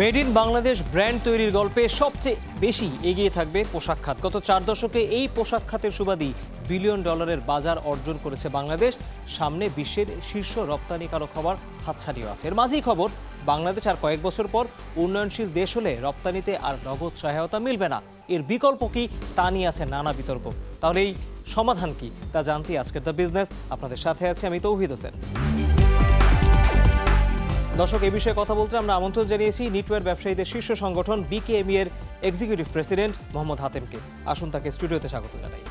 Made in Bangladesh brand তৈরির গল্পে সবচেয়ে বেশি এগিয়ে থাকবে পোশাক খাত। গত 4 দশকে এই পোশাক খাতের সুবাদী বিলিয়ন ডলারের বাজার অর্জন করেছে বাংলাদেশ। সামনে বিশ্বের শীর্ষ রপ্তানিকারক হওয়ার হাতছানিও আছে। এর মাঝেই খবর, বাংলাদেশ আর কয়েক বছর পর উন্নয়নশীল দেশ হলে রপ্তানিতে আর নগদ সহায়তা মিলবে না। এর বিকল্প কি তা নিয়ে আছে নানা বিতর্ক। তাহলে এই সমাধান কি তা জানতে আজকের দ্য বিজনেস আপনাদের সাথে আছে আমি তৌহিদ হোসেন। দর্শক, এই বিষয়ে কথা বলতে আমরা আমন্ত্রণ জানিয়েছি নিটওয়্যার ব্যবসায়ীদের শীর্ষ সংগঠন বিকেএমই এর এক্সিকিউটিভ প্রেসিডেন্ট মোহাম্মদ হাতেমকে। আসুন তাকে স্টুডিওতে স্বাগত জানাই।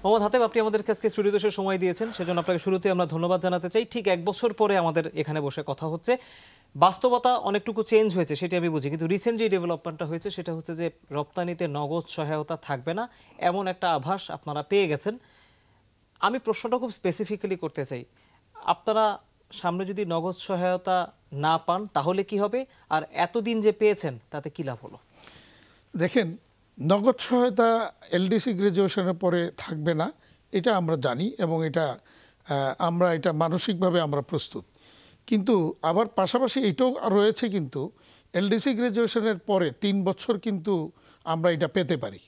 মোহাম্মদ হাতেম, আপনি আমাদের কাছে স্টুডিওতে এসে সময় দিয়েছেন, সেজন্য আপনাকে শুরুতে আমরা ধন্যবাদ জানাতে চাই। ঠিক 1 বছর পরে আমাদের এখানে বসে কথা হচ্ছে। বাস্তবতা অনেকটুকু চেঞ্জ হয়েছে সেটি আমি বুঝি, কিন্তু রিসেন্ট যে ডেভেলপমেন্টটা হয়েছে সেটা হচ্ছে যে রপ্তানিতে নগদ সহায়তা থাকবে না, এমন একটা আভাস আপনারা পেয়ে গেছেন। আমি প্রশ্নটা খুব স্পেসিফিক্যালি করতে চাই, আপনারা সামনে যদি নগদ সহায়তা না পান তাহলে কি হবে, আর এতদিন যে পেয়েছেন তাতে কি লাভ হলো? দেখেন, নগদ সহায়তা এলডিসি গ্র্যাজুয়েশনের পরে থাকবে না, এটা আমরা জানি এবং আমরা এটা মানসিকভাবে আমরা প্রস্তুত। কিন্তু আবার পাশাপাশি এটাও রয়েছে, কিন্তু এলডিসি গ্র্যাজুয়েশনের পরে 3 বছর কিন্তু আমরা এটা পেতে পারি।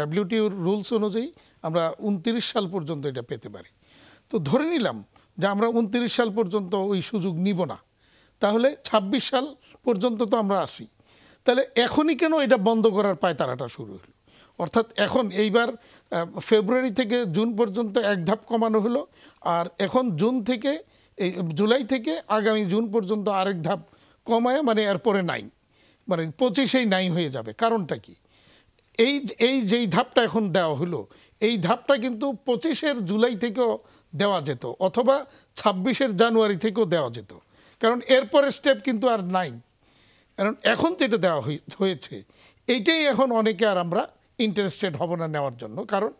ডব্লিউটিওর রুলস অনুযায়ী আমরা 29 সাল পর্যন্ত এটা পেতে পারি। তো ধরে নিলাম যে আমরা 29 সাল পর্যন্ত ওই সুযোগ নিব না, তাহলে 26 সাল পর্যন্ত তো আমরা আসি। তাহলে এখনই কেন এটা বন্ধ করার পায়তারাটা শুরু হলো? অর্থাৎ এখন এইবার ফেব্রুয়ারি থেকে জুন পর্যন্ত এক ধাপ কমানো হলো, আর এখন জুলাই থেকে আগামী জুন পর্যন্ত আরেক ধাপ কমায়, মানে এরপরে নাই, মানে 25-এই নাই হয়ে যাবে। কারণটা কি? যেই ধাপটা এখন দেওয়া হলো, এই ধাপটা কিন্তু 25-এর জুলাই থেকেও দেওয়া যেত, অথবা 26-এর জানুয়ারি থেকেও দেওয়া যেত, কারণ এরপরে স্টেপ কিন্তু আর নাই। কারণ এখন যেটা দেওয়া হয়েছে এইটাই এখন অনেকে আর আমরা ইন্টারেস্টেড হব না নেওয়ার জন্য। কারণ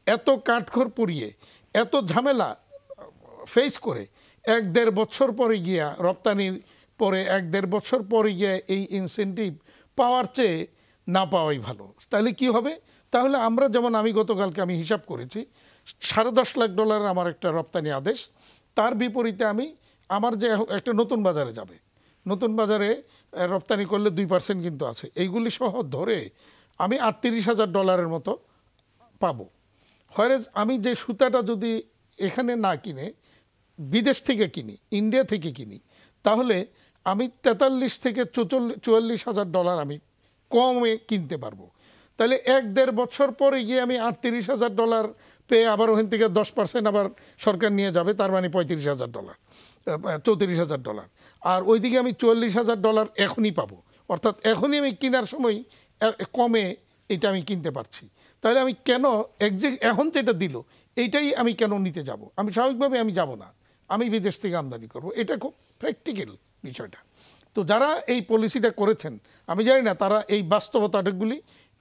এত কাঠখড় পুড়িয়ে এত ঝামেলা ফেস করে 1-1.5 বছর পরে গিয়া রপ্তানির পরে 1-1.5 বছর পরে গিয়া এই ইনসেন্টিভ পাওয়ার চেয়ে না পাওয়াই ভালো। তাহলে কি হবে? তাহলে আমরা যেমন, আমি গতকালকে হিসাব করেছি, $10.5 লাখ আমার একটা রপ্তানি আদেশ, তার বিপরীতে আমার যে একটা নতুন বাজারে যাবে, নতুন বাজারে রপ্তানি করলে 2% কিন্তু আছে, এইগুলি সহ ধরে আমি $38,000 মতো পাবো। হয়রেজ আমি যে সুতাটা যদি এখানে না কিনে বিদেশ থেকে কিনি, ইন্ডিয়া থেকে কিনি, তাহলে আমি $43,000 থেকে $44,000 আমি কমে কিনতে পারবো। তাহলে 1-1.5 বছর পরে গিয়ে আমি $38,000 পেয়ে আবার ওখান থেকে 10% আবার সরকার নিয়ে যাবে, তার মানে $35,000, $34,000। আর ওইদিকে আমি $44,000 এখনই পাবো, অর্থাৎ এখনই আমি কেনার সময় কমে এটা আমি কিনতে পারছি। তাহলে আমি কেন এখন যেটা দিল এইটাই আমি কেন নিতে যাব? আমি স্বাভাবিকভাবে আমি যাব না, আমি বিদেশ থেকে আমদানি করব। এটা খুব প্র্যাকটিক্যাল বিষয়টা। তো যারা এই পলিসিটা করেছেন, আমি জানি না তারা এই বাস্তবতাগুলি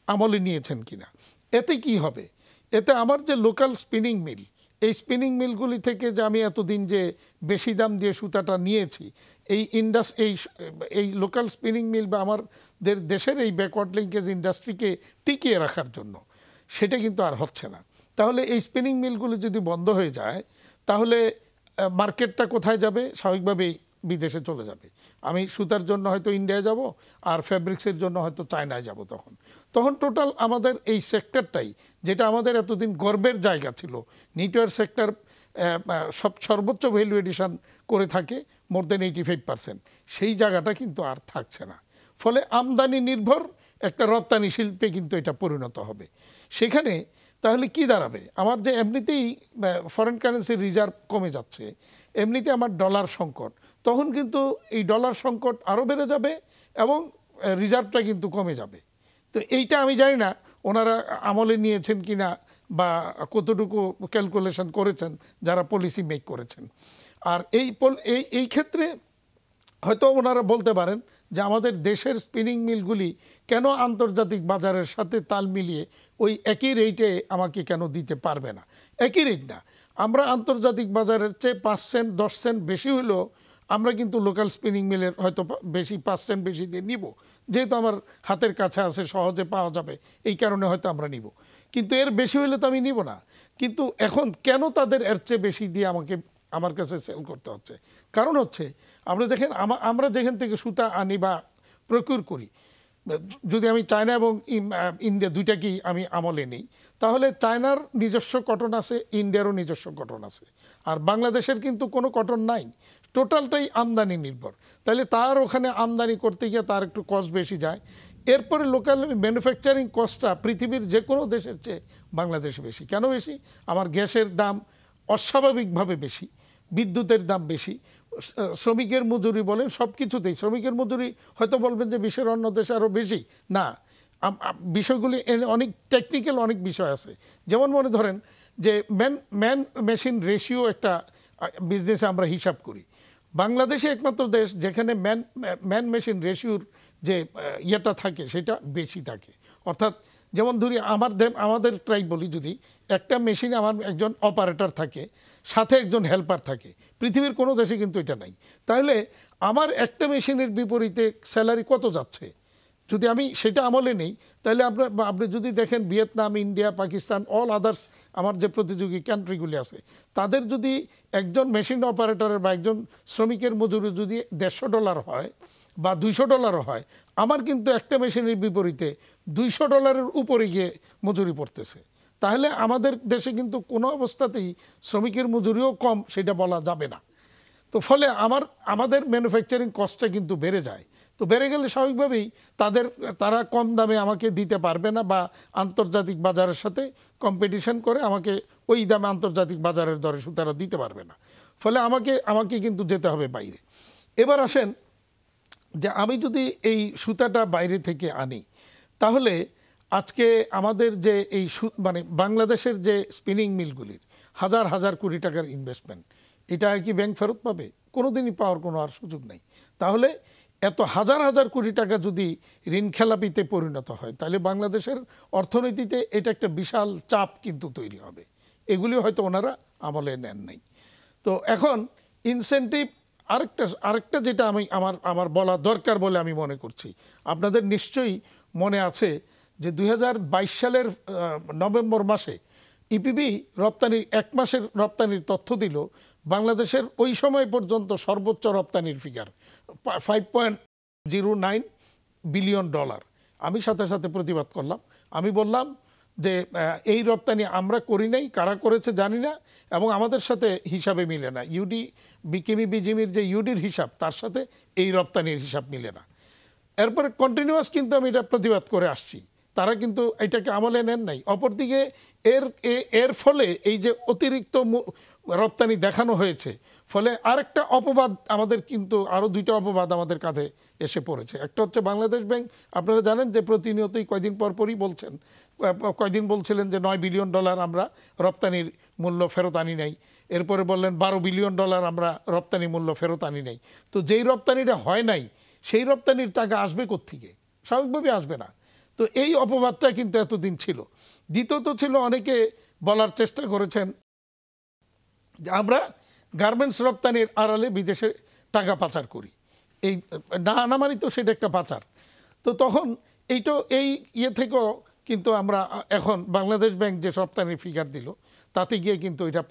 আমলে নিয়েছেন কিনা। এতে কি হবে? এতে আমার যে লোকাল স্পিনিং মিল, এই স্পিনিং মিলগুলি থেকে যে আমি এতদিন যে বেশি দাম দিয়ে সুতাটা নিয়েছি, এই লোকাল স্পিনিং মিল বা আমাদের দেশের এই ব্যাকওয়ার্ড লিঙ্কেজ ইন্ডাস্ট্রিকে টিকিয়ে রাখার জন্য, সেটা কিন্তু আর হচ্ছে না। তাহলে এই স্পিনিং মিলগুলি যদি বন্ধ হয়ে যায়, তাহলে মার্কেটটা কোথায় যাবে? স্বাভাবিকভাবেই বিদেশে চলে যাবে। আমি সুতার জন্য হয়তো ইন্ডিয়া যাব, আর ফ্যাব্রিক্সের জন্য হয়তো চায়নায় যাব। তখন টোটাল আমাদের এই সেক্টরটাই, যেটা আমাদের এতদিন গর্বের জায়গা ছিল, নিটওয়্যার সেক্টর সর্বোচ্চ ভ্যালু এডিশন করে থাকে মোর দেন 85%, সেই জায়গাটা কিন্তু আর থাকছে না। ফলে আমদানি নির্ভর একটা রপ্তানি শিল্পে কিন্তু এটা পরিণত হবে। সেখানে তাহলে কি দাঁড়াবে? আমার যে এমনিতেই ফরেন কারেন্সির রিজার্ভ কমে যাচ্ছে, এমনিতে আমার ডলার সংকট, তখন কিন্তু এই ডলার সংকট আরও বেড়ে যাবে এবং রিজার্ভটা কিন্তু কমে যাবে। তো এইটা আমি জানি না ওনারা আমলে নিয়েছেন কিনা বা কতটুকু ক্যালকুলেশন করেছেন যারা পলিসি মেক করেছেন। আর এই ক্ষেত্রে হয়তো ওনারা বলতে পারেন যে আমাদের দেশের স্পিনিং মিলগুলি কেন আন্তর্জাতিক বাজারের সাথে তাল মিলিয়ে ওই একই রেটে আমাকে কেন দিতে পারবে না? একই রেট না, আমরা আন্তর্জাতিক বাজারের চেয়ে 5 সেন্ট 10 সেন্ট বেশি হলেও আমরা কিন্তু লোকাল স্পিনিং মিলের হয়তো বেশি 5 সেন্ট বেশি দিয়ে নিব, যেহেতু আমার হাতের কাছে আছে, সহজে পাওয়া যাবে, এই কারণে হয়তো আমরা নিব। কিন্তু এর বেশি হলে তো আমি নিব না। কিন্তু এখন কেন তাদের এর চেয়ে বেশি দিয়ে আমার কাছে সেল করতে হচ্ছে? কারণ হচ্ছে আপনি দেখেন আমরা যেখান থেকে সুতা আনি বা প্রকিউর করি, যদি আমি চায়না এবং ইন্ডিয়া দুইটাকেই আমি আমলে নিই, তাহলে চায়নার নিজস্ব কটন আছে, ইন্ডিয়ারও নিজস্ব কটন আছে, আর বাংলাদেশের কিন্তু কোনো কটন নাই, টোটালটাই আমদানি নির্ভর। তাহলে তার ওখানে আমদানি করতে গিয়ে তার একটু কস্ট বেশি যায়। এরপরে লোকাল ম্যানুফ্যাকচারিং কস্টটা পৃথিবীর যে কোনো দেশের চেয়ে বাংলাদেশে বেশি। কেন বেশি? আমার গ্যাসের দাম অস্বাভাবিকভাবে বেশি, বিদ্যুতের দাম বেশি, শ্রমিকের মজুরি বলেন, সব কিছুতেই শ্রমিকের মজুরি হয়তো বলবেন যে বিশ্বের অন্য দেশে আরও বেশি, না, বিষয়গুলি অনেক টেকনিক্যাল, অনেক বিষয় আছে। যেমন মনে ধরেন যে ম্যান মেশিন রেশিও একটা বিজনেসে আমরা হিসাব করি। বাংলাদেশে একমাত্র দেশ যেখানে ম্যান মেশিন রেশিওর যে ইয়েটা থাকে সেটা বেশি থাকে। অর্থাৎ যেমন ধরি আমাদের ট্রাই বলি, যদি একটা মেশিনে আমার একজন অপারেটর থাকে, সাথে একজন হেল্পার থাকে, পৃথিবীর কোনো দেশে কিন্তু এটা নাই। তাহলে আমার একটা মেশিনের বিপরীতে স্যালারি কত যাচ্ছে? যদি আমি সেটা আমলে নেই, তাহলে আপনি যদি দেখেন Vietnam, India, Pakistan, all others আমার যে প্রতিযোগী কান্ট্রিগুলি আছে, তাদের যদি একজন মেশিন অপারেটরের বা একজন শ্রমিকের মজুরি যদি $150 হয় বা $200 হয়, আমার কিন্তু একটা মেশিনের বিপরীতে $200 উপরে গিয়ে মজুরি পড়তেছে। তাহলে আমাদের দেশে কিন্তু কোনো অবস্থাতেই শ্রমিকের মজুরিও কম সেটা বলা যাবে না। তো ফলে আমাদের ম্যানুফ্যাকচারিং কস্টটা কিন্তু বেড়ে যায়। তো বেড়ে গেলে স্বাভাবিকভাবেই তারা কম দামে আমাকে দিতে পারবে না, বা আন্তর্জাতিক বাজারের সাথে কম্পিটিশন করে আমাকে ওই দামে আন্তর্জাতিক বাজারের দরে সুতারা দিতে পারবে না। ফলে আমাকে কিন্তু যেতে হবে বাইরে। এবার আসেন যে আমি যদি এই সুতাটা বাইরে থেকে আনি, তাহলে আজকে আমাদের যে মানে বাংলাদেশের যে স্পিনিং মিলগুলির হাজার হাজার কোটি টাকার ইনভেস্টমেন্ট, এটা কি ব্যাংক ফেরত পাবে? কোনোদিনই পাওয়ার কোনো আর সুযোগ নেই। তাহলে এত হাজার হাজার কোটি টাকা যদি ঋণ খেলাপিতে পরিণত হয়, তাহলে বাংলাদেশের অর্থনীতিতে এটা একটা বিশাল চাপ কিন্তু তৈরি হবে। এগুলি হয়তো ওনারা আমলে নেন নাই। তো এখন ইনসেন্টিভ আরেকটা যেটা আমার বলা দরকার বলে আমি মনে করছি, আপনাদের নিশ্চয়ই মনে আছে যে 2022 সালের নভেম্বর মাসে ইপিবি রপ্তানির 1 মাসের রপ্তানির তথ্য দিল। বাংলাদেশের ওই সময় পর্যন্ত সর্বোচ্চ রপ্তানির ফিগার $5.09 বিলিয়ন। আমি সাথে সাথে প্রতিবাদ করলাম। আমি বললাম যে এই রপ্তানি আমরা করি নাই, কারা করেছে জানি না, এবং আমাদের সাথে হিসাবে মিলে না। বিজিমির যে ইউডির হিসাব, তার সাথে এই রপ্তানির হিসাব মিলে না। এরপরে কন্টিনিউয়াস কিন্তু আমি এটা প্রতিবাদ করে আসছি, তারা কিন্তু এটাকে আমলে নেন নাই। অপরদিকে এর ফলে এই যে অতিরিক্ত রপ্তানি দেখানো হয়েছে, ফলে আরেকটা অপবাদ আমাদের কিন্তু আরও 2টা অপবাদ আমাদের কাঁধে এসে পড়েছে। একটা হচ্ছে বাংলাদেশ ব্যাংক, আপনারা জানেন যে প্রতিনিয়তই কয়দিন পরই কয়দিন বলছিলেন যে $9 বিলিয়ন আমরা রপ্তানির মূল্য ফেরত আনি নাই, এরপরে বললেন $12 বিলিয়ন আমরা রপ্তানি মূল্য ফেরত আনি নাই। তো যেই রপ্তানিটা হয় নাই, সেই রপ্তানির টাকা আসবে কোত্থেকে? স্বাভাবিকভাবে আসবে না। তো এই অপবাদটা কিন্তু এতদিন ছিল। দ্বিতীয়ত ছিল, অনেকে বলার চেষ্টা করেছেন যে আমরা গার্মেন্টস রপ্তানির আড়ালে বিদেশে টাকা পাচার করি। এই না মানে তো সেটা একটা পাচার। তো তখন এই থেকেও কিন্তু আমরা এখন বাংলাদেশ ব্যাংক যে রপ্তানির ফিগার দিল, তাতে গিয়ে কিন্তু এটা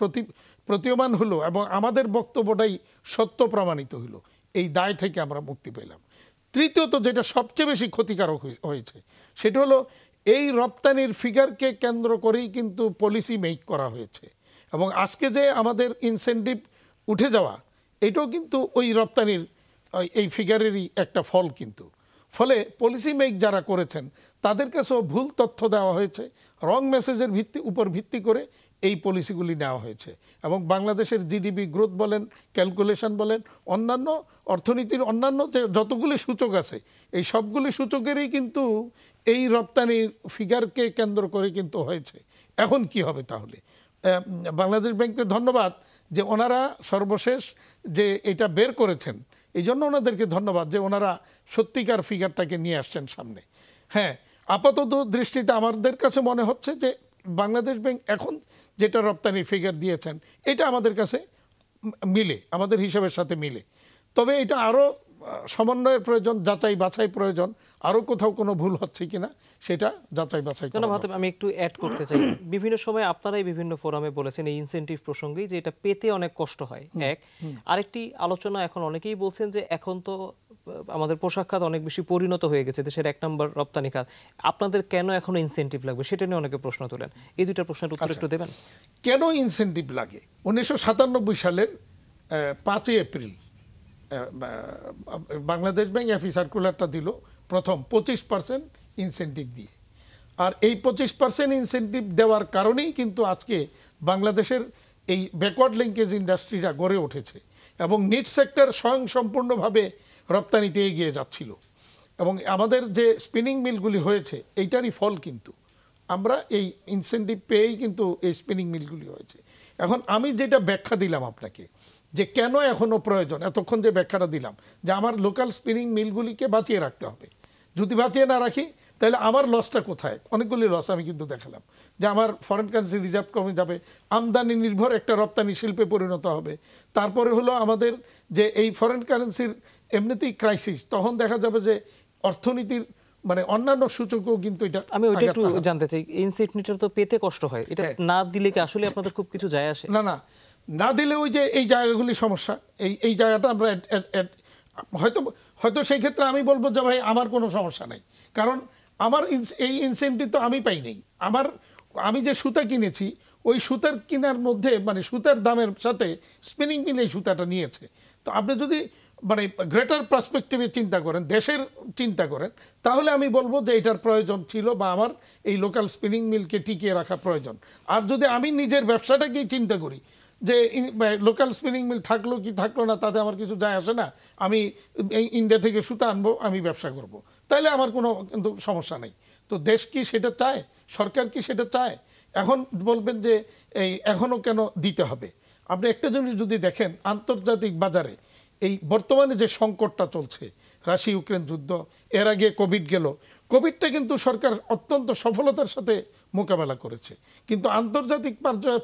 প্রতীয়মান হলো, এবং আমাদের বক্তব্যটাই সত্য প্রমাণিত হলো। এই দায় থেকে আমরা মুক্তি পেলাম। তৃতীয়ত, যেটা সবচেয়ে বেশি ক্ষতিকারক হয়েছে, সেটা হলো এই রপ্তানির ফিগারকে কেন্দ্র করেই কিন্তু পলিসি মেক করা হয়েছে, এবং আজকে যে আমাদের ইনসেন্টিভ উঠে যাওয়া, এটাও কিন্তু ওই রপ্তানির এই ফিগারেরই একটা ফল কিন্তু। ফলে পলিসি মেক যারা করেছেন তাদের কাছেও ভুল তথ্য দেওয়া হয়েছে, রং মেসেজের উপর ভিত্তি করে এই পলিসিগুলি নেওয়া হয়েছে, এবং বাংলাদেশের জিডিপি গ্রোথ বলেন, ক্যালকুলেশন বলেন, অন্যান্য অর্থনীতির অন্যান্য যে যতগুলি সূচক আছে, এই সবগুলি সূচকেরই কিন্তু এই রপ্তানির ফিগারকে কেন্দ্র করে কিন্তু হয়েছে। এখন কি হবে তাহলে? বাংলাদেশ ব্যাংককে ধন্যবাদ যে ওনারা সর্বশেষ যে এটা বের করেছেন, এই জন্য ওনাদেরকে ধন্যবাদ যে ওনারা সত্যিকার ফিগারটাকে নিয়ে আসছেন সামনে। হ্যাঁ, আপাতত দৃষ্টিতে আমাদের কাছে মনে হচ্ছে যে বাংলাদেশ ব্যাংক এখন যেটা রপ্তানির ফিগার দিয়েছেন, এটা আমাদের কাছে মিলে, আমাদের হিসাবের সাথে মিলে। তবে এটা আরও সমন্বয়ের প্রয়োজন, যাচাই বাছাই প্রয়োজন, আরও কোথাও কোনো ভুল হচ্ছে কিনা সেটা যাচাই বাছাই করা ভাতে আমি একটু অ্যাড করতে চাই। বিভিন্ন সময় আপনারাই বিভিন্ন ফোরামে বলেছেন এই ইনসেনটিভ প্রসঙ্গেই যে এটা পেতে অনেক কষ্ট হয়। আরেকটি আলোচনা এখন অনেকেই বলছেন যে এখন তো আমাদের পোশাক খাত অনেক বেশি পরিণত হয়ে গেছে, দেশের 1 নম্বর রপ্তানি খাত, আপনাদের কেন এখনো ইনসেনটিভ লাগবে সেটা নিয়ে অনেকে প্রশ্ন তোলেন। এই দুইটা প্রশ্নের উত্তর একটু দেবেন। কেন ইনসেনটিভ লাগে? 1997 সালের 5 এপ্রিল বাংলাদেশ ব্যাংক এফি সার্কুলারটা দিল প্রথম 25% ইনসেনটিভ দিয়ে। আর এই 25% ইনসেনটিভ দেওয়ার কারণেই কিন্তু আজকে বাংলাদেশের এই ব্যাকওয়ার্ড লিঙ্কেজ ইন্ডাস্ট্রিটা গড়ে উঠেছে এবং নিট সেক্টর স্বয়ংসম্পূর্ণভাবে রপ্তানিতে এগিয়ে যাচ্ছিল। এবং আমাদের যে স্পিনিং মিলগুলি হয়েছে এইটারই ফল কিন্তু আমরা এই ইনসেনটিভ পেয়েই কিন্তু এই স্পিনিং মিলগুলি হয়েছে। এখন আমি যেটা ব্যাখ্যা দিলাম আপনাকে যে কেন এখনও প্রয়োজন, এতক্ষণ যে ব্যাখ্যাটা দিলাম যে আমার লোকাল স্পিনিং মিলগুলিকে বাঁচিয়ে রাখতে হবে, যদি বাঁচিয়ে না রাখি তাহলে আমার লসটা কোথায়? অনেকগুলি লস আমি কিন্তু দেখালাম যে আমার ফরেন কারেন্সি রিজার্ভ কমে যাবে, আমদানি নির্ভর একটা রপ্তানি শিল্পে পরিণত হবে। তারপরে হলো আমাদের যে এই ফরেন কারেন্সির এমনিতেই ক্রাইসিস, তখন দেখা যাবে যে অর্থনীতির মানে অন্যান্য সূচকও কিন্তু এটা। আমি ওইটা একটু জানতে চাই, ইনসেন্টিভটা তো পেতে কষ্ট হয়, এটা না দিলে কি আসলে আপনাদের খুব কিছু যায় আসে? না না, না দিলে ওই যে এই জায়গাগুলি সমস্যা, এই জায়গাটা আমরা হয়তো সেই ক্ষেত্রে আমি বলবো যে ভাই আমার কোনো সমস্যা নাই, কারণ আমার এই ইনসেন্টিভ তো আমি পাই নাই। আমি যে সুতা কিনেছি ওই সুতার কেনার মধ্যে মানে সুতার দামের সাথে স্পিনিং মিল এই সুতাটা নিয়েছে। তো আপনি যদি মানে গ্রেটার পার্সপেক্টিভে চিন্তা করেন, দেশের চিন্তা করেন, তাহলে আমি বলবো যে এটার প্রয়োজন ছিল বা আমার এই লোকাল স্পিনিং মিলকে টিকিয়ে রাখা প্রয়োজন। আর যদি আমি নিজের ব্যবসাটাকেই চিন্তা করি যে লোকাল স্পিনিং মিল থাকলো কি থাকলো না তাতে আমার কিছু যায় আসে না, আমি এই ইন্ডিয়া থেকে সুতা আনবো, আমি ব্যবসা করব, তাহলে আমার কোনো কিন্তু সমস্যা নেই। তো দেশ কি সেটা চায়? সরকার কি সেটা চায়? এখন বলবেন যে এই এখনও কেন দিতে হবে? আপনি একটা জিনিস যদি দেখেন, আন্তর্জাতিক বাজারে এই বর্তমানে যে সংকটটা চলছে, রাশিয়া ইউক্রেন যুদ্ধ, এর আগে কোভিড গেল, কোভিডটা কিন্তু সরকার অত্যন্ত সফলতার সাথে মোকাবেলা করেছে। কিন্তু আন্তর্জাতিক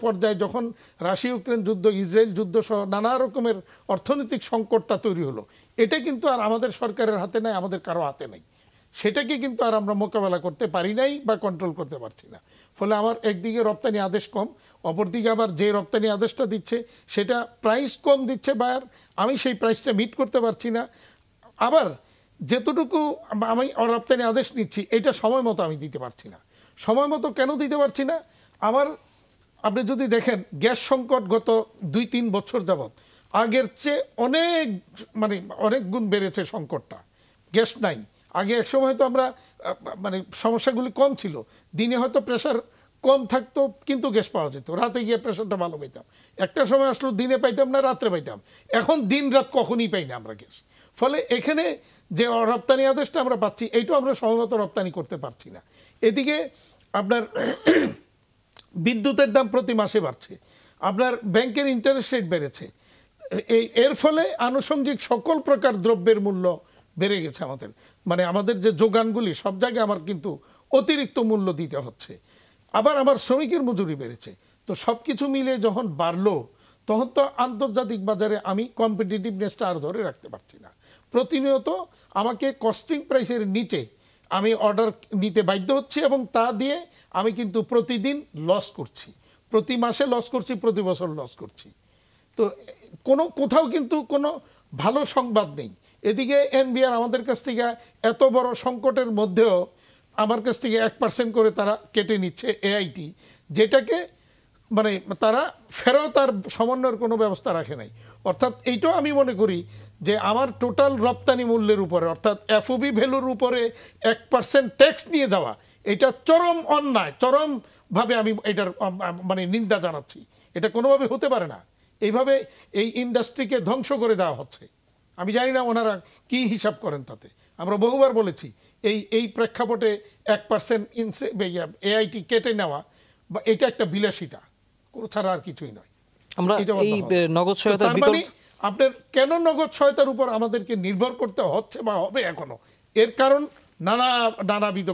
পর্যায়ে যখন রাশিয়া ইউক্রেন যুদ্ধ, ইসরায়েল যুদ্ধ সহ নানা রকমের অর্থনৈতিক সংকটটা তৈরি হলো, এটা কিন্তু আর আমাদের সরকারের হাতে নাই, আমাদের কারো হাতে নেই। সেটাকে কিন্তু আর আমরা মোকাবেলা করতে পারি নাই বা কন্ট্রোল করতে পারছি না। ফলে আমার একদিকে রপ্তানি আদেশ কম, অপরদিকে আবার যে রপ্তানি আদেশটা দিচ্ছে সেটা প্রাইস কম দিচ্ছে বায়ার, আমি সেই প্রাইসটা মিট করতে পারছি না। আবার যেতটুকু আমি রপ্তানি আদেশ নিচ্ছি এটা সময় মতো আমি দিতে পারছি না। সময় মতো কেন দিতে পারছি না? আপনি যদি দেখেন গ্যাস সংকট গত 2-3 বছর যাবৎ আগের চেয়ে অনেক গুণ বেড়েছে সংকটটা। গ্যাস নাই, আগে এক সময় হয়তো আমরা মানে সমস্যাগুলি কম ছিল, দিনে হয়তো প্রেশার কম থাকতো কিন্তু গ্যাস পাওয়া যেত, রাতে গিয়ে প্রেশারটা ভালো পাইতাম। একটা সময় আসলো দিনে পাইতাম না, রাত্রে পাইতাম, এখন দিন রাত কখনই পাই না আমরা গ্যাস। ফলে এখানে যে রপ্তানি আদেশটা আমরা পাচ্ছি এইটাও আমরা সময়মতো রপ্তানি করতে পারছি না। এদিকে আপনার বিদ্যুতের দাম প্রতি মাসে বাড়ছে, আপনার ব্যাংকের ইন্টারেস্ট রেট বেড়েছে, এর ফলে আনুষঙ্গিক সকল প্রকার দ্রব্যের মূল্য বেড়ে গেছে। আমাদের যে যোগানগুলি সব জায়গায় আমার কিন্তু অতিরিক্ত মূল্য দিতে হচ্ছে। আবার আমার শ্রমিকের মজুরি বেড়েছে। তো সব কিছু মিলে যখন বাড়লো তখন তো আন্তর্জাতিক বাজারে আমি কম্পিটিটিভনেসটা আর ধরে রাখতে পারছি না। প্রতিনিয়ত আমাকে কস্টিং প্রাইসের নিচে আমি অর্ডার নিতে বাধ্য হচ্ছি এবং তা দিয়ে আমি কিন্তু প্রতিদিন লস করছি, প্রতি মাসে লস করছি, প্রতি বছর লস করছি। তো কোথাও কিন্তু কোনো ভালো সংবাদ নেই। এদিকে এনবিআর আমাদের কাছ থেকে এত বড় সংকটের মধ্যেও আমার কাছ থেকে 1% করে তারা কেটে নিচ্ছে এআইটি, যেটাকে তারা ফেরত আর সমন্বয়ের কোনো ব্যবস্থা রাখে নাই। অর্থাৎ এইটাও আমি মনে করি যে আমার টোটাল রপ্তানি মূল্যের উপরে অর্থাৎ এফওবি ভ্যালুর উপরে 1% ট্যাক্স নিয়ে যাওয়া, এটা চরম অন্যায়, চরমভাবে আমি এটার নিন্দা জানাচ্ছি। এটা কোনোভাবে হতে পারে না। এইভাবে এই ইন্ডাস্ট্রিকে ধ্বংস করে দেওয়া হচ্ছে। আমি জানি না ওনারা কি হিসাব করেন তাতে। আমরা বহুবার বলেছি এই প্রেক্ষাপটে 1% এআইটি কেটে নেওয়া বা এটা একটা বিলাসিতা ছাড়া আর কিছুই নয়। আমরা এই নগদ সহায়তার বিকল্প আপনার কেন নগদ সহায়তার উপর আমাদেরকে নির্ভর করতে হচ্ছে বা হবে এখনো, এর কারণ নানাবিধ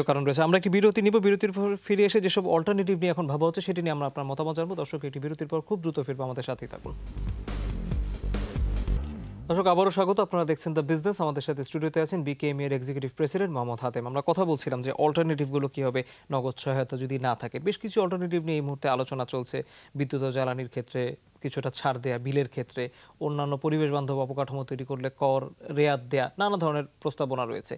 কারণ রয়েছে। আমরা কি বিরতি নিব? বিরতির পর ফিরে এসে যেসব অল্টারনেটিভ নিয়ে এখন ভাবা হচ্ছে সেটি নিয়ে আমরা আপনার মতামত জানবো। দর্শক, একটি বিরতির পর খুব দ্রুত ফিরবো, আমাদের সাথেই থাকুন। দর্শক আবারও স্বাগত, আপনারা দেখছেন দ্য বিজনেস। আমাদের সাথে স্টুডিওতে আছেন বিকেএমই এর এক্সিকিউটিভ প্রেসিডেন্ট মোহাম্মদ হাতেম। আমরা কথা বলছিলাম যে অল্টারনেটিভগুলো কি হবে নগদ সহায়তা যদি না থাকে। বেশ কিছু অল্টারনেটিভ নিয়ে এই মুহূর্তে আলোচনা চলছে। বিদ্যুৎ ও জ্বালানির ক্ষেত্রে কিছুটা ছাড় দেয়া, বিলের ক্ষেত্রে অন্যান্য পরিবেশ বান্ধব অবকাঠামো তৈরি করলে কর রেয়াত দেয়া, নানা ধরনের প্রস্তাবনা রয়েছে।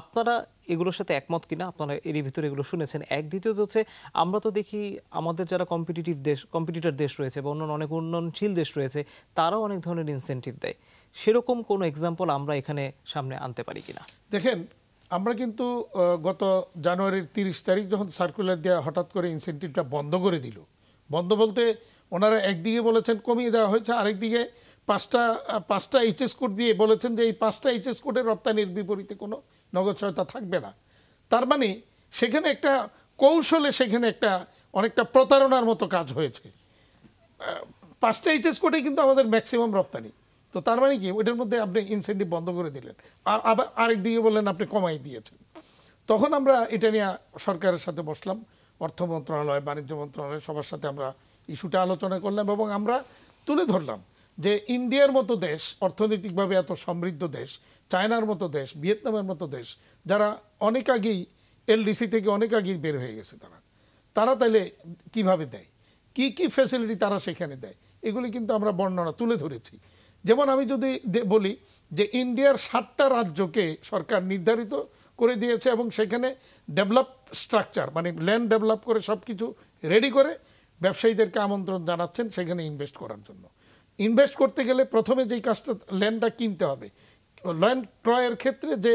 আপনারা এগুলোর সাথে একমত কিনা, আপনারা এরই ভিতরে এগুলো শুনেছেন? এক, দ্বিতীয়ত হচ্ছে আমরা তো দেখি আমাদের যারা কম্পিটিটর দেশ রয়েছে বা অন্যান্য অনেক উন্নয়নশীল দেশ রয়েছে, তারাও অনেক ধরনের ইনসেনটিভ দেয়। সেরকম কোনো এক্সাম্পল আমরা এখানে সামনে আনতে পারি কিনা? দেখেন, আমরা কিন্তু গত জানুয়ারির 30 তারিখ যখন সার্কুলার দেওয়া হঠাৎ করে ইনসেন্টিভটা বন্ধ করে দিল। বন্ধ বলতে ওনারা একদিকে বলেছেন কমিয়ে দেওয়া হয়েছে, আরেকদিকে পাঁচটা এইচএস কোড দিয়ে বলেছেন যে এই 5টা এইচএস কোডের রপ্তানির বিপরীতে কোনো নগদ সহায়তা থাকবে না। তার মানে সেখানে একটা কৌশলে সেখানে একটা অনেকটা প্রতারণার মতো কাজ হয়েছে। 5টা এইচএস কোডে কিন্তু আমাদের ম্যাক্সিমাম রপ্তানি। তো তার মানে কি ওইটার মধ্যে আপনি ইনসেন্টিভ বন্ধ করে দিলেন, আবার আরেকদিকে বললেন আপনি কমাই দিয়েছেন। তখন আমরা এটা নিয়ে সরকারের সাথে বসলাম, অর্থ মন্ত্রণালয়, বাণিজ্য মন্ত্রণালয়, সবার সাথে আমরা ইস্যুটা আলোচনা করলাম এবং আমরা তুলে ধরলাম যে ইন্ডিয়ার মতো দেশ, অর্থনৈতিকভাবে এত সমৃদ্ধ দেশ, চায়নার মতো দেশ, ভিয়েতনামের মতো দেশ, যারা অনেক আগেই এলডিসি থেকে অনেক আগেই বের হয়ে গেছে, তারা তাইলে কিভাবে দেয়, কি কি ফ্যাসিলিটি তারা সেখানে দেয়, এগুলি কিন্তু আমরা বর্ণনা তুলে ধরেছি। যেমন আমি যদি বলি যে ইন্ডিয়ার 7টা রাজ্যকে সরকার নির্ধারিত করে দিয়েছে এবং সেখানে ডেভেলপ স্ট্রাকচার মানে ল্যান্ড ডেভেলপ করে সব কিছু রেডি করে ব্যবসায়ীদেরকে আমন্ত্রণ জানাচ্ছেন সেখানে ইনভেস্ট করার জন্য। ইনভেস্ট করতে গেলে প্রথমে যেই কাজটা, ল্যান্ডটা কিনতে হবে। ল্যান্ড ক্রয়ের ক্ষেত্রে যে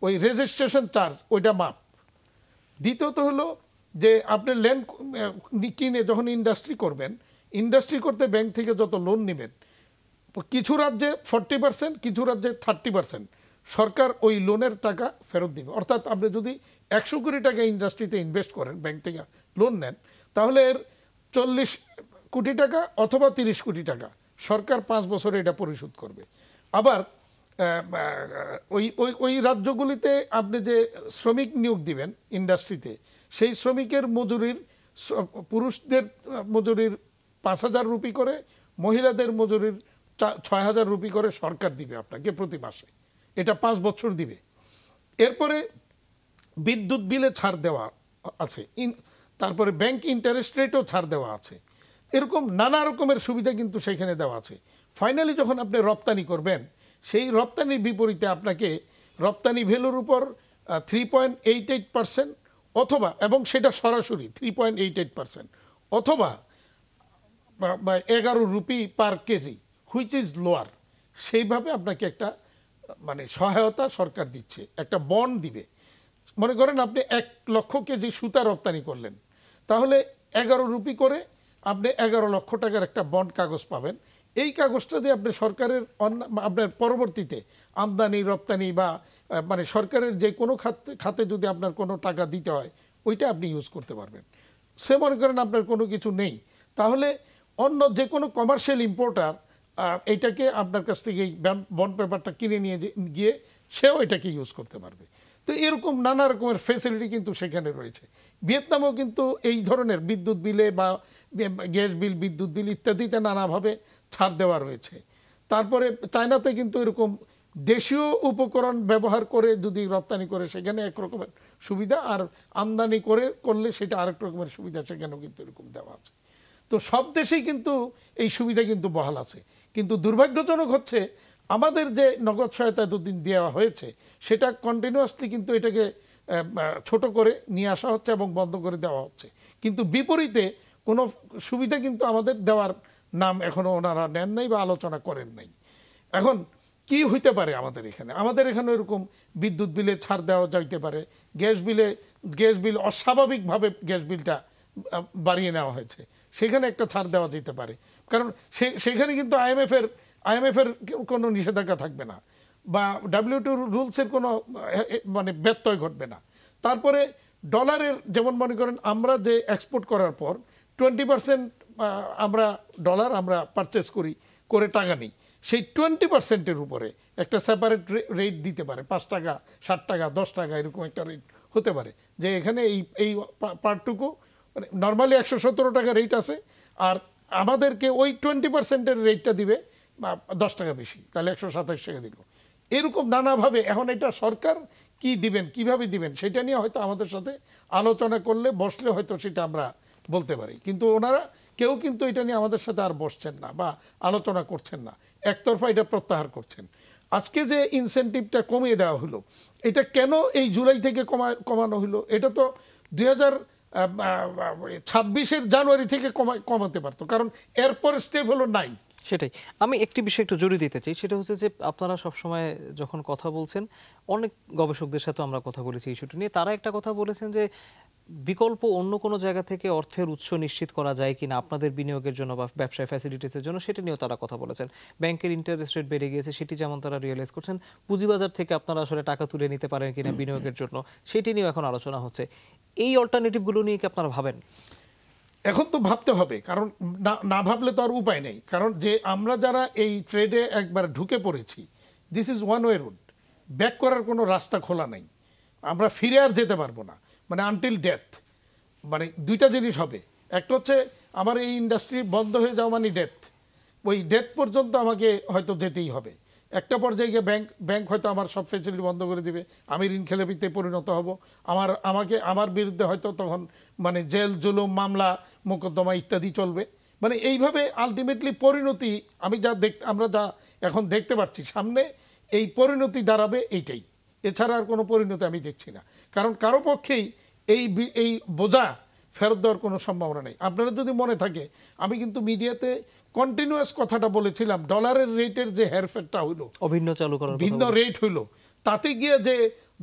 ওই রেজিস্ট্রেশন চার্জ ওইটা মাপ। দ্বিতীয়ত হলো যে আপনি ল্যান্ড কিনে যখন ইন্ডাস্ট্রি করবেন, ইন্ডাস্ট্রি করতে ব্যাংক থেকে যত লোন নেবেন, কিছু রাজ্যে 40%, কিছু রাজ্যে 30% সরকার ওই লোনের টাকা ফেরত দিবে। অর্থাৎ আপনি যদি 100 কোটি টাকা ইন্ডাস্ট্রিতে ইনভেস্ট করেন, ব্যাংক থেকে লোন নেন, তাহলে এর 40 কোটি টাকা অথবা 30 কোটি টাকা সরকার 5 বছরে এটা পরিশোধ করবে। আবার ওই ওই ওই রাজ্যগুলিতে আপনি যে শ্রমিক নিয়োগ দিবেন ইন্ডাস্ট্রিতে, সেই শ্রমিকের মজুরির, পুরুষদের মজুরির 5,000 রুপি করে, মহিলাদের মজুরির 6,000 রুপি করে সরকার দিবে আপনাকে প্রতি মাসে। এটা 5 বছর দিবে। এরপরে বিদ্যুৎ বিলে ছাড় দেওয়া আছে, তারপরে ব্যাংক ইন্টারেস্ট রেটও ছাড় দেওয়া আছে। এরকম নানা রকমের সুবিধা কিন্তু সেখানে দেওয়া আছে। ফাইনালি যখন আপনি রপ্তানি করবেন, সেই রপ্তানির বিপরীতে আপনাকে রপ্তানি ভ্যালুর উপর 3.88% অথবা, এবং সেটা সরাসরি 3.88% অথবা 11 rupee per KG, which is lower, সেইভাবে আপনাকে একটা মানে সহায়তা সরকার দিচ্ছে, একটা বন্ড দিবে। মনে করেন আপনি 1 লক্ষ কেজি সুতা রপ্তানি করলেন, তাহলে 11 রুপি করে আপনি 11 লক্ষ টাকার একটা বন্ড কাগজ পাবেন। এই কাগজটা দিয়ে আপনি সরকারের আপনার পরবর্তীতে আমদানি রপ্তানি বা মানে সরকারের যে কোনো খাতে যদি আপনার কোনো টাকা দিতে হয়, ওইটা আপনি ইউজ করতে পারবেন। সে মনে করেন আপনার কোনো কিছু নেই, তাহলে অন্য যে কোনো কমার্শিয়াল ইম্পোর্টার এইটাকে আপনার কাছ থেকে এই বন্ড পেপারটা কিনে নিয়ে গিয়ে সেও এটাকে ইউজ করতে পারবে। তো এরকম নানা রকমের ফ্যাসিলিটি কিন্তু সেখানে রয়েছে। ভিয়েতনামেও কিন্তু এই ধরনের বিদ্যুৎ বিলে বা গ্যাস বিল, বিদ্যুৎ বিল ইত্যাদিতে নানাভাবে ছাড় দেওয়া রয়েছে। তারপরে চায়নাতে কিন্তু এরকম দেশীয় উপকরণ ব্যবহার করে যদি রপ্তানি করে সেখানে এক রকমের সুবিধা, আর আমদানি করলে সেটা আরেক রকমের সুবিধা সেখানেও কিন্তু এরকম দেওয়া আছে। তো সব দেশেই কিন্তু এই সুবিধা কিন্তু বহাল আছে। কিন্তু দুর্ভাগ্যজনক হচ্ছে আমাদের যে নগদ সহায়তা এতদিন দেওয়া হয়েছে সেটা কন্টিনিউয়াসলি কিন্তু এটাকে ছোট করে নিয়ে আসা হচ্ছে এবং বন্ধ করে দেওয়া হচ্ছে। কিন্তু বিপরীতে কোনো সুবিধা কিন্তু আমাদের দেওয়ার নাম এখনও ওনারা নেন নাই বা আলোচনা করেন নাই। এখন কি হইতে পারে আমাদের এখানে? আমাদের এখানে এরকম বিদ্যুৎ বিলে ছাড় দেওয়া যাইতে পারে, গ্যাস বিল অস্বাভাবিকভাবে গ্যাস বিলটা বাড়িয়ে নেওয়া হয়েছে, সেখানে একটা ছাড় দেওয়া যেতে পারে। কারণ সেখানে কিন্তু আইএমএফের কোনো নিষেধাজ্ঞা থাকবে না বা WTO রুলসের কোনো মানে ব্যত্যয় ঘটবে না। তারপরে ডলারের, যেমন মনে করেন আমরা যে এক্সপোর্ট করার পর 20% আমরা ডলার আমরা পারচেস করে টাকা নিই, সেই 20%-এর উপরে একটা সেপারেট রেট দিতে পারে, 5 টাকা, 7 টাকা, 10 টাকা, এরকম একটা রেট হতে পারে যে এখানে এই পার্টটুকু মানে নর্মালি 117 টাকা রেট আছে, আর আমাদেরকে ওই 20%-এর রেটটা দিবে 10 টাকা বেশি, তাহলে 127 টাকা দিল। এরকম নানাভাবে এখন এটা সরকার কি দিবেন, কিভাবে দিবেন, সেটা নিয়ে হয়তো আমাদের সাথে আলোচনা করলে, বসলে হয়তো সেটা আমরা বলতে পারি। কিন্তু ওনারা কেউ কিন্তু এটা নিয়ে আমাদের সাথে আর বসছেন না বা আলোচনা করছেন না, একতরফা এটা প্রত্যাহার করছেন। আজকে যে ইনসেন্টিভটা কমিয়ে দেওয়া হলো, এটা কেন এই জুলাই থেকে কমানো হলো? এটা তো 2026-এর জানুয়ারি থেকে কমাতে পারতো, কারণ এরপর স্টেপ হলো 9। সেটাই, আমি একটি বিষয় একটু জোরে দিতে চাই, সেটা হচ্ছে যে আপনারা সবসময় যখন কথা বলছেন, অনেক গবেষকদের সাথে আমরা কথা বলেছি ইস্যুটি নিয়ে, তারা একটা কথা বলেছেন যে বিকল্প অন্য কোনো জায়গা থেকে অর্থের উৎস নিশ্চিত করা যায় কিনা আপনাদের বিনিয়োগের জন্য বা ব্যবসায় ফ্যাসিলিটিসের জন্য, সেটা নিয়েও তারা কথা বলেছেন। ব্যাংকের ইন্টারেস্ট রেট বেড়ে গিয়েছে, সেটি যেমন তারা রিয়েলাইজ করছেন। পুঁজিবাজার থেকে আপনারা আসলে টাকা তুলে নিতে পারেন কিনা বিনিয়োগের জন্য, সেটি নিয়েও এখন আলোচনা হচ্ছে। এই অল্টারনেটিভগুলো নিয়ে কি আপনারা ভাবেন? এখন তো ভাবতে হবে, কারণ না ভাবলে তো আর উপায় নেই। কারণ যে আমরা যারা এই ট্রেডে একবার ঢুকে পড়েছি, this is one way route, back করার কোনো রাস্তা খোলা নেই, আমরা ফিরে আর যেতে পারবো না, মানে আনটিল ডেথ। মানে দুইটা জিনিস হবে, একটা হচ্ছে আমার এই ইন্ডাস্ট্রি বন্ধ হয়ে যাওয়া মানে ডেথ, ওই ডেথ পর্যন্ত আমাকে হয়তো যেতেই হবে। একটা পর্যায়ে গিয়ে ব্যাংক হয়তো আমার সব ফ্যাসিলিটি বন্ধ করে দিবে, আমি ঋণ খেলাপিতে পরিণত হব, আমার বিরুদ্ধে হয়তো তখন মানে জেল, জুলুম, মামলা, মোকদ্দমা ইত্যাদি চলবে। মানে এইভাবে আলটিমেটলি পরিণতি আমরা যা এখন দেখতে পাচ্ছি সামনে, এই পরিণতি দাঁড়াবে এইটাই, এছাড়া আর কোনো পরিণতি আমি দেখছি না। কারণ কারো পক্ষেই এই বোঝা ফেরত দেওয়ার কোনো সম্ভাবনা নেই। আপনারা যদি মনে থাকে, আমি কিন্তু মিডিয়াতে কন্টিনিউয়াস কথাটা বলেছিলাম, ডলারের রেটের যে হেরফেরটা হইলো, অভিন্ন চালু করার ভিন্ন রেট হইলো, তাতে গিয়ে যে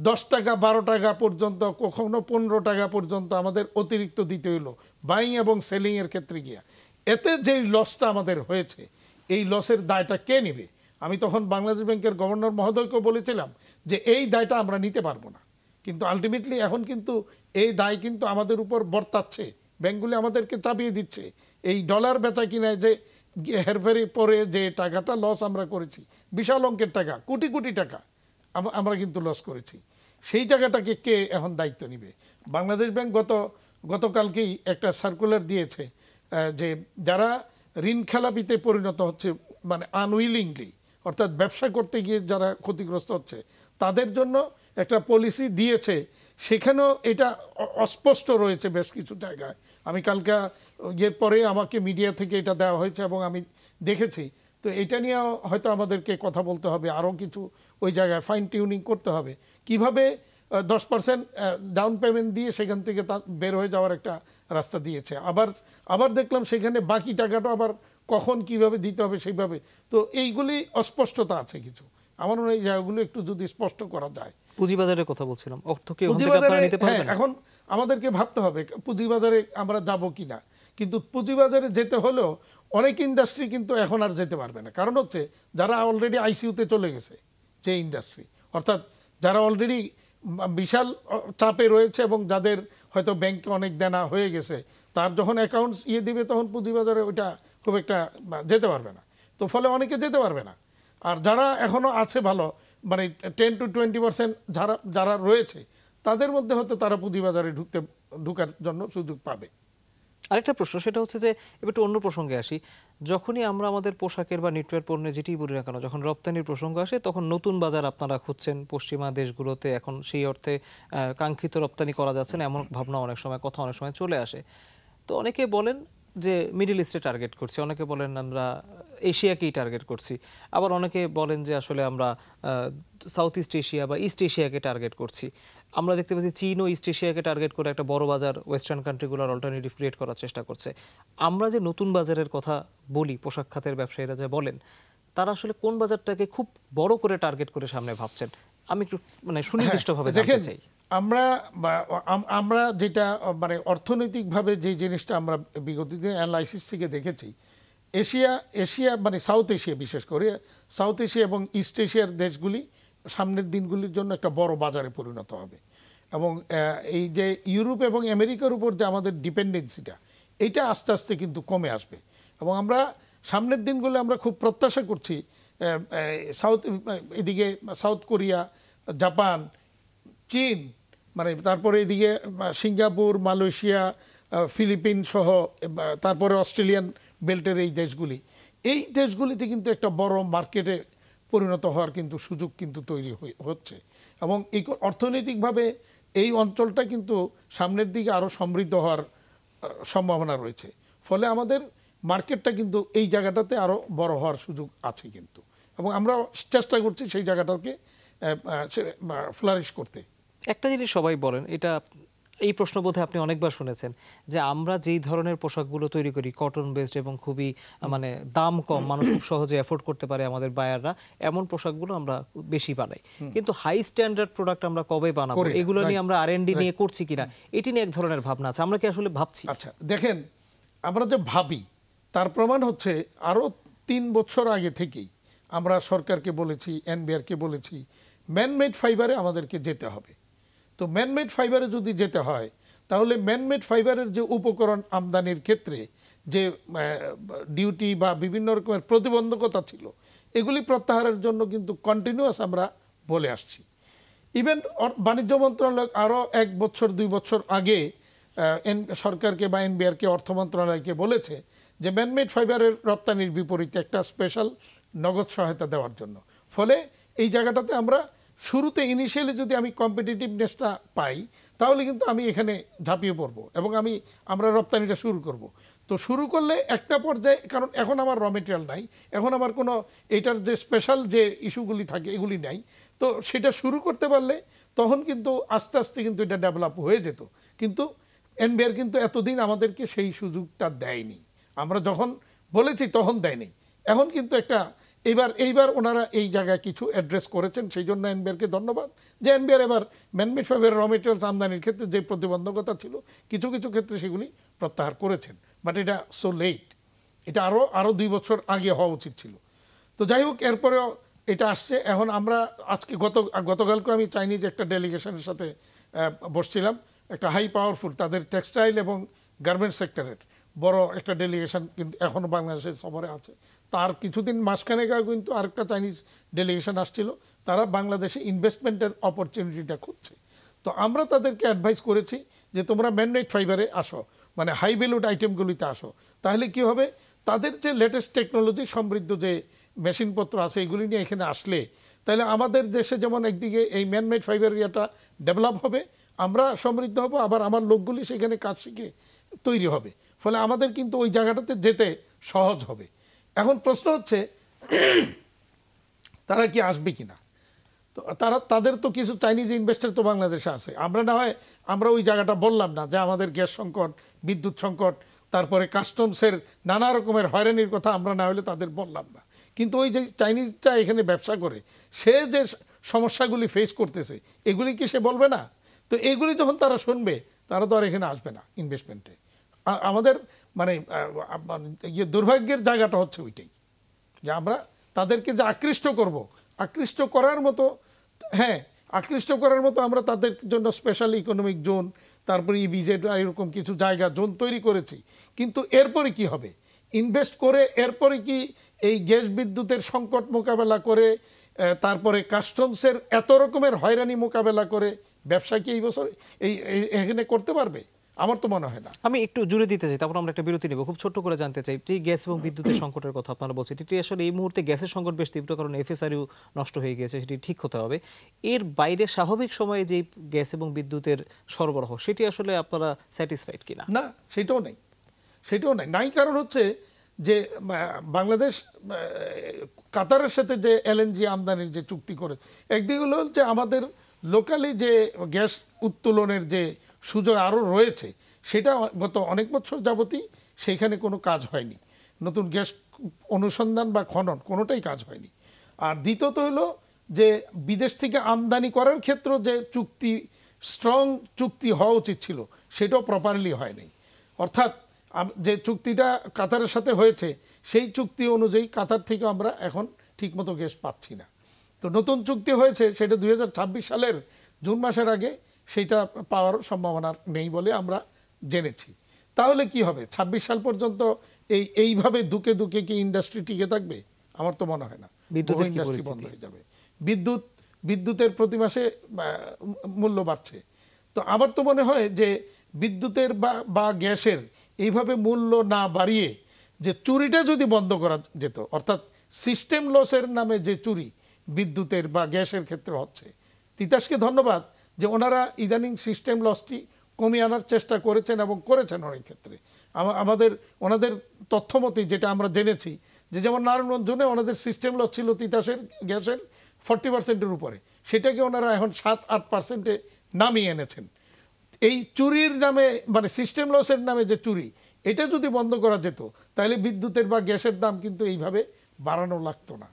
10 টাকা 12 টাকা পর্যন্ত, কখনো 15 টাকা পর্যন্ত আমাদের অতিরিক্ত দিতে হইলো বাইং এবং সেলিং এর ক্ষেত্রে গিয়া, এতে যেই লসটা আমাদের হয়েছে, এই লসের দায়টা কে নেবে? আমি তখন বাংলাদেশ ব্যাংকের গভর্নর মহোদয়কেও বলেছিলাম যে এই দায়টা আমরা নিতে পারবো না। কিন্তু আলটিমেটলি এখন কিন্তু এই দায় কিন্তু আমাদের উপর বর্তাচ্ছে, ব্যাংকগুলি আমাদেরকে চাপিয়ে দিচ্ছে। এই ডলার বেচা কিনায় যে হেরফেরি পরে যে টাকাটা লস আমরা করেছি, বিশাল অঙ্কের টাকা, কোটি কোটি টাকা আমরা কিন্তু লস করেছি, সেই জায়গাটাকে কে এখন দায়িত্ব নেবে? বাংলাদেশ ব্যাংক গতকালকেই একটা সার্কুলার দিয়েছে যে যারা ঋণ খেলাপিতে পরিণত হচ্ছে, মানে আনউইলিংলি, অর্থাৎ ব্যবসা করতে গিয়ে যারা ক্ষতিগ্রস্ত হচ্ছে, তাদের জন্য একটা পলিসি দিয়েছে। সেখানেও এটা অস্পষ্ট রয়েছে বেশ কিছু জায়গায়। আমি কালকে ইয়ের পরে আমাকে মিডিয়া থেকে এটা দেওয়া হয়েছে এবং আমি দেখেছি। তো এটা নিয়ে হয়তো আমাদেরকে কথা বলতে হবে, আরও কিছু ওই জায়গায় ফাইন টিউনিং করতে হবে, কিভাবে 10% ডাউন পেমেন্ট দিয়ে সেখান থেকে বের হয়ে যাওয়ার একটা রাস্তা দিয়েছে। আবার দেখলাম সেখানে বাকি টাকাটা আবার কখন কিভাবে দিতে হবে সেইভাবে। তো এইগুলি অস্পষ্টতা আছে কিছু, আমার মনে হয় এই জায়গাগুলো একটু যদি স্পষ্ট করা যায়। পুঁজিবাজারের কথা বলছিলাম, অর্থ কি ওখান থেকে আপনারা নিতে পারবেন? এখন আমাদেরকে ভাবতে হবে পুঁজিবাজারে আমরা যাব কিনা। কিন্তু পুঁজিবাজারে যেতে হলেও অনেক ইন্ডাস্ট্রি কিন্তু এখন আর যেতে পারবে না, কারণ হচ্ছে যারা অলরেডি আইসিইউতে চলে গেছে, যে ইন্ডাস্ট্রি, অর্থাৎ যারা অলরেডি বিশাল চাপে রয়েছে এবং যাদের হয়তো ব্যাংকে অনেক দেনা হয়ে গেছে, তার যখন অ্যাকাউন্টস দিবে তখন পুঁজিবাজারে ওইটা খুব একটা যেতে পারবে না। তো ফলে অনেকে যেতে পারবে না। আর যারা এখনো আছে ভালো, মানে 10 to 20% যারা রয়েছে, তাদের মধ্যে হয়তো তারা পুঁজিবাজারে ঢুকার জন্য সুযোগ পাবে। আরেকটা প্রশ্ন, সেটা হচ্ছে যে এবার একটু অন্য প্রসঙ্গে আসি। যখনই আমরা আমাদের পোশাকের বা নিটওয়্যার পণ্যে যেটি বলি না কেন, যখন রপ্তানির প্রসঙ্গ আসে, তখন নতুন বাজার আপনারা খুঁজছেন পশ্চিমা দেশগুলোতে, এখন সেই অর্থে কাঙ্ক্ষিত রপ্তানি করা যাচ্ছে না এমন ভাবনা অনেক সময় চলে আসে। তো অনেকে বলেন যে মিডল ইস্টে টার্গেট করছি, অনেকে বলেন আমরা এশিয়াকেই টার্গেট করছি, আবার অনেকে বলেন যে আসলে আমরা সাউথ ইস্ট এশিয়া বা ইস্ট এশিয়াকে টার্গেট করছি। আমরা দেখতে পাচ্ছি চীন ও ইস্ট এশিয়াকে টার্গেট করে একটা বড় বাজার ওয়েস্টার্ন কান্ট্রিগুলোর অল্টারনেটিভ ক্রিয়েট করার চেষ্টা করছে। আমরা যে নতুন বাজারের কথা বলি, পোশাক খাতের ব্যবসায়ীরা যা বলেন, তারা আসলে কোন বাজারটাকে খুব বড় করে টার্গেট করে সামনে ভাবছেন? আমি একটু মানে সুনির্দিষ্টভাবে জানতে চাই। আমরা যেটা মানে অর্থনৈতিকভাবে যে জিনিসটা আমরা বিগত দিনে অ্যানালাইসিস থেকে দেখেছি, এশিয়া মানে সাউথ এশিয়া, বিশেষ করে সাউথ এশিয়া এবং ইস্ট এশিয়ার দেশগুলি সামনের দিনগুলির জন্য একটা বড় বাজারে পরিণত হবে। এবং এই যে ইউরোপ এবং আমেরিকার উপর যে আমাদের ডিপেন্ডেন্সিটা, এইটা আস্তে আস্তে কিন্তু কমে আসবে। এবং আমরা সামনের দিনগুলো আমরা খুব প্রত্যাশা করছি এদিকে সাউথ কোরিয়া, জাপান, চীন, মানে তারপরে এদিকে সিঙ্গাপুর, মালয়েশিয়া, ফিলিপিন সহ, তারপরে অস্ট্রেলিয়ান বেল্টের এই দেশগুলি, এই দেশগুলিতে কিন্তু একটা বড় মার্কেটে পরিণত হওয়ার কিন্তু সুযোগ কিন্তু তৈরি হচ্ছে, এবং এই অর্থনৈতিকভাবে এই অঞ্চলটা কিন্তু সামনের দিকে আরও সমৃদ্ধ হওয়ার সম্ভাবনা রয়েছে। ফলে আমাদের মার্কেটটা কিন্তু এই জায়গাটাতে আরও বড় হওয়ার সুযোগ আছে কিন্তু, এবং আমরা চেষ্টা করছি সেই জায়গাটাকে ফ্লারিশ করতে। একটা জিনিস সবাই বলেন, এটা এই প্রশ্ন বোধহয় আপনি অনেকবার শুনেছেন, যে আমরা যেই ধরনের পোশাকগুলো তৈরি করি কটন বেসড এবং খুবই মানে দাম কম, মানুষ খুব সহজে অ্যাফোর্ড করতে পারে আমাদের বায়াররা, এমন পোশাকগুলো আমরা বেশি বানাই। কিন্তু হাই স্ট্যান্ডার্ড প্রোডাক্ট আমরা কবে বানাবো, এগুলো নিয়ে আমরা R&D নিয়ে করছি কিনা, এটি নিয়ে এক ধরনের ভাবনা আছে। আমরা কি আসলে ভাবছি? আচ্ছা দেখেন, আমরা যে ভাবি তার প্রমাণ হচ্ছে আরও 3 বছর আগে থেকেই আমরা সরকারকে বলেছি, এনবিআরকে বলেছি, ম্যানমেড ফাইবারে আমাদেরকে যেতে হবে। তো ম্যানমেড ফাইবারে যদি যেতে হয়, তাহলে ম্যানমেড ফাইবারের যে উপকরণ আমদানির ক্ষেত্রে যে ডিউটি বা বিভিন্ন রকমের প্রতিবন্ধকতা ছিল, এগুলি প্রত্যাহারের জন্য কিন্তু কন্টিনিউয়াস আমরা বলে আসছি। ইভেন বাণিজ্য মন্ত্রণালয় আরও 1 বছর 2 বছর আগে সরকারকে বা এনবিআরকে, অর্থ মন্ত্রণালয়কে বলেছে যে ম্যানমেড ফাইবারের রপ্তানির বিপরীতে একটা স্পেশাল নগদ সহায়তা দেওয়ার জন্য। ফলে এই জায়গাটাতে আমরা শুরুতে ইনিশিয়ালি যদি আমি কম্পিটিটিভনেসটা পাই, তাহলে কিন্তু আমি এখানে ঝাঁপিয়ে পড়ব এবং আমরা রপ্তানিটা শুরু করব। তো শুরু করলে একটা পর্যায়ে, কারণ এখন আমার র মেটেরিয়াল নাই, এখন আমার কোনো এটার যে স্পেশাল যে ইস্যুগুলি থাকে এগুলি নাই, তো সেটা শুরু করতে পারলে তখন কিন্তু আস্তে আস্তে কিন্তু এটা ডেভেলপ হয়ে যেত। কিন্তু এনবিআর কিন্তু এতদিন আমাদেরকে সেই সুযোগটা দেয়নি। আমরা যখন বলেছি তখন দেয়নি। এখন কিন্তু একটা এইবার ওনারা এই জায়গায় কিছু অ্যাড্রেস করেছেন, সেই জন্য এনবিআরকে ধন্যবাদ যে এনবিআর এবার ম্যানমেড ফাইবার র মেটেরিয়ালস আমদানির ক্ষেত্রে যে প্রতিবন্ধকতা ছিল কিছু কিছু ক্ষেত্রে সেগুলি প্রত্যাহার করেছেন। বাট এটা সো লেট, এটা আরও 2 বছর আগে হওয়া উচিত ছিল। তো যাই হোক, এরপরেও এটা আসছে। এখন আমরা আজকে গতকালকে আমি চাইনিজ একটা ডেলিগেশনের সাথে বসছিলাম, একটা হাই পাওয়ারফুল তাদের টেক্সটাইল এবং গার্মেন্টস সেক্টরের বড় একটা ডেলিগেশন কিন্তু এখনও বাংলাদেশের সফরে আছে। তার কিছুদিন মাঝখানে কিন্তু আরেকটা চাইনিজ ডেলিগেশন আসছিল, তারা বাংলাদেশে ইনভেস্টমেন্টের অপরচুনিটিটা খুঁজছে। তো আমরা তাদেরকে অ্যাডভাইস করেছি যে তোমরা ম্যানমেড ফাইবারে আসো, মানে হাই ভ্যালুড আইটেমগুলিতে আসো। তাহলে কি হবে, তাদের যে লেটেস্ট টেকনোলজি সমৃদ্ধ যে মেশিনপত্র আছে এগুলি নিয়ে এখানে আসলে, তাহলে আমাদের দেশে যেমন একদিকে এই ম্যানমেড ফাইবার এরিয়াটা ডেভেলপ হবে, আমরা সমৃদ্ধ হব, আবার আমার লোকগুলি সেখানে কাজ শিখে তৈরি হবে। ফলে আমাদের কিন্তু ওই জায়গাটাতে যেতে সহজ হবে। এখন প্রশ্ন হচ্ছে তারা কি আসবে কিনা। তো তাদের তো কিছু চাইনিজ ইনভেস্টর তো বাংলাদেশে আছে। আমরা ওই জায়গাটা বললাম না যে আমাদের গ্যাস সংকট, বিদ্যুৎ সংকট, তারপরে কাস্টমসের নানা রকমের হয়রানির কথা আমরা না হলে তাদের বললাম না। কিন্তু ওই যে চাইনিজটা এখানে ব্যবসা করে, সে যে সমস্যাগুলি ফেস করতেছে এগুলি কি সে বলবে না? তো এগুলি যখন তারা শুনবে, তারা তো আর এখানে আসবে না ইনভেস্টমেন্টে। আমাদের মানে দুর্ভাগ্যের জায়গাটা হচ্ছে ওইটাই, যে আমরা তাদেরকে যে আকৃষ্ট করার মতো, হ্যাঁ আকৃষ্ট করার মতো আমরা তাদের জন্য স্পেশাল ইকোনমিক জোন, তারপরে ইভিজেড এরকম কিছু জায়গা জোন তৈরি করেছি। কিন্তু এরপরে কি হবে, ইনভেস্ট করে এরপরে কি এই গ্যাস বিদ্যুতের সংকট মোকাবেলা করে, তারপরে কাস্টমসের এত রকমের হয়রানি মোকাবেলা করে ব্যবসা কি এই বছর এখানে করতে পারবে? আমার তো মনে হয় না। আমি একটু জুড়ে দিতে চাই, তারপর আমরা একটা বিরতি নেব। খুব ছোট্ট করে জানতে চাই, যে গ্যাস এবং বিদ্যুতের সংকটের কথা আপনারা বলছেন, এটি আসলে এই মুহূর্তে গ্যাসের সংকট বেশ তীব্র, কারণ এফএসআরইউ নষ্ট হয়ে গিয়েছে, সেটি ঠিক হতে হবে। এর বাইরে স্বাভাবিক সময়ে যে গ্যাস এবং বিদ্যুতের সরবরাহ, সেটি আসলে আপনারা স্যাটিসফাইড কিনা? না, সেটাও নাই। কারণ হচ্ছে যে বাংলাদেশ কাতারের সাথে যে এলএনজি আমদানির যে চুক্তি করে, একদিকে হলো যে আমাদের লোকালি যে গ্যাস উত্তোলনের যে সুযোগ আরও রয়েছে, সেটা গত অনেক বছর যাবতই সেইখানে কোনো কাজ হয়নি। নতুন গ্যাস অনুসন্ধান বা খনন কোনোটাই কাজ হয়নি। আর দ্বিতীয়ত হলো যে বিদেশ থেকে আমদানি করার ক্ষেত্রে যে স্ট্রং চুক্তি হওয়া উচিত ছিল, সেটাও প্রপারলি হয়নি। অর্থাৎ যে চুক্তিটা কাতারের সাথে হয়েছে, সেই চুক্তি অনুযায়ী কাতার থেকে আমরা এখন ঠিকমতো গ্যাস পাচ্ছি না। তো নতুন চুক্তি হয়েছে, সেটা 2026 সালের জুন মাসের আগে সেইটা পাওয়ার সম্ভাবনা নেই বলে আমরা জেনেছি। তাহলে কি হবে, 26 সাল পর্যন্ত এইভাবে দুকে কি ইন্ডাস্ট্রি টিকে থাকবে? আমার তো মনে হয় না। ইন্ডাস্ট্রি বন্ধ হয়ে যাবে। বিদ্যুতের প্রতি মাসে মূল্য বাড়ছে। তো আমার তো মনে হয় যে বিদ্যুতের বা গ্যাসের এইভাবে মূল্য না বাড়িয়ে যে চুরিটা যদি বন্ধ করা যেত, অর্থাৎ সিস্টেম লসের নামে যে চুরি বিদ্যুতের বা গ্যাসের ক্ষেত্রে হচ্ছে, তিতাসকে ধন্যবাদ যে ওনারা ইদানিং সিস্টেম লসটি কমিয়ে আনার চেষ্টা করেছেন এবং করেছেন অনেক ক্ষেত্রে। আমাদের ওনাদের তথ্য মতে যেটা আমরা জেনেছি যে যেমন নারায়ণগঞ্জ জোনে ওনাদের সিস্টেম লস ছিল তিতাসের গ্যাসের 40%-এর উপরে, সেটাকে ওনারা এখন 7-8%-এ নামিয়ে এনেছেন। এই চুরির নামে মানে সিস্টেম লসের নামে যে চুরি, এটা যদি বন্ধ করা যেত তাহলে বিদ্যুতের বা গ্যাসের দাম কিন্তু এইভাবে বাড়ানো লাগতো না।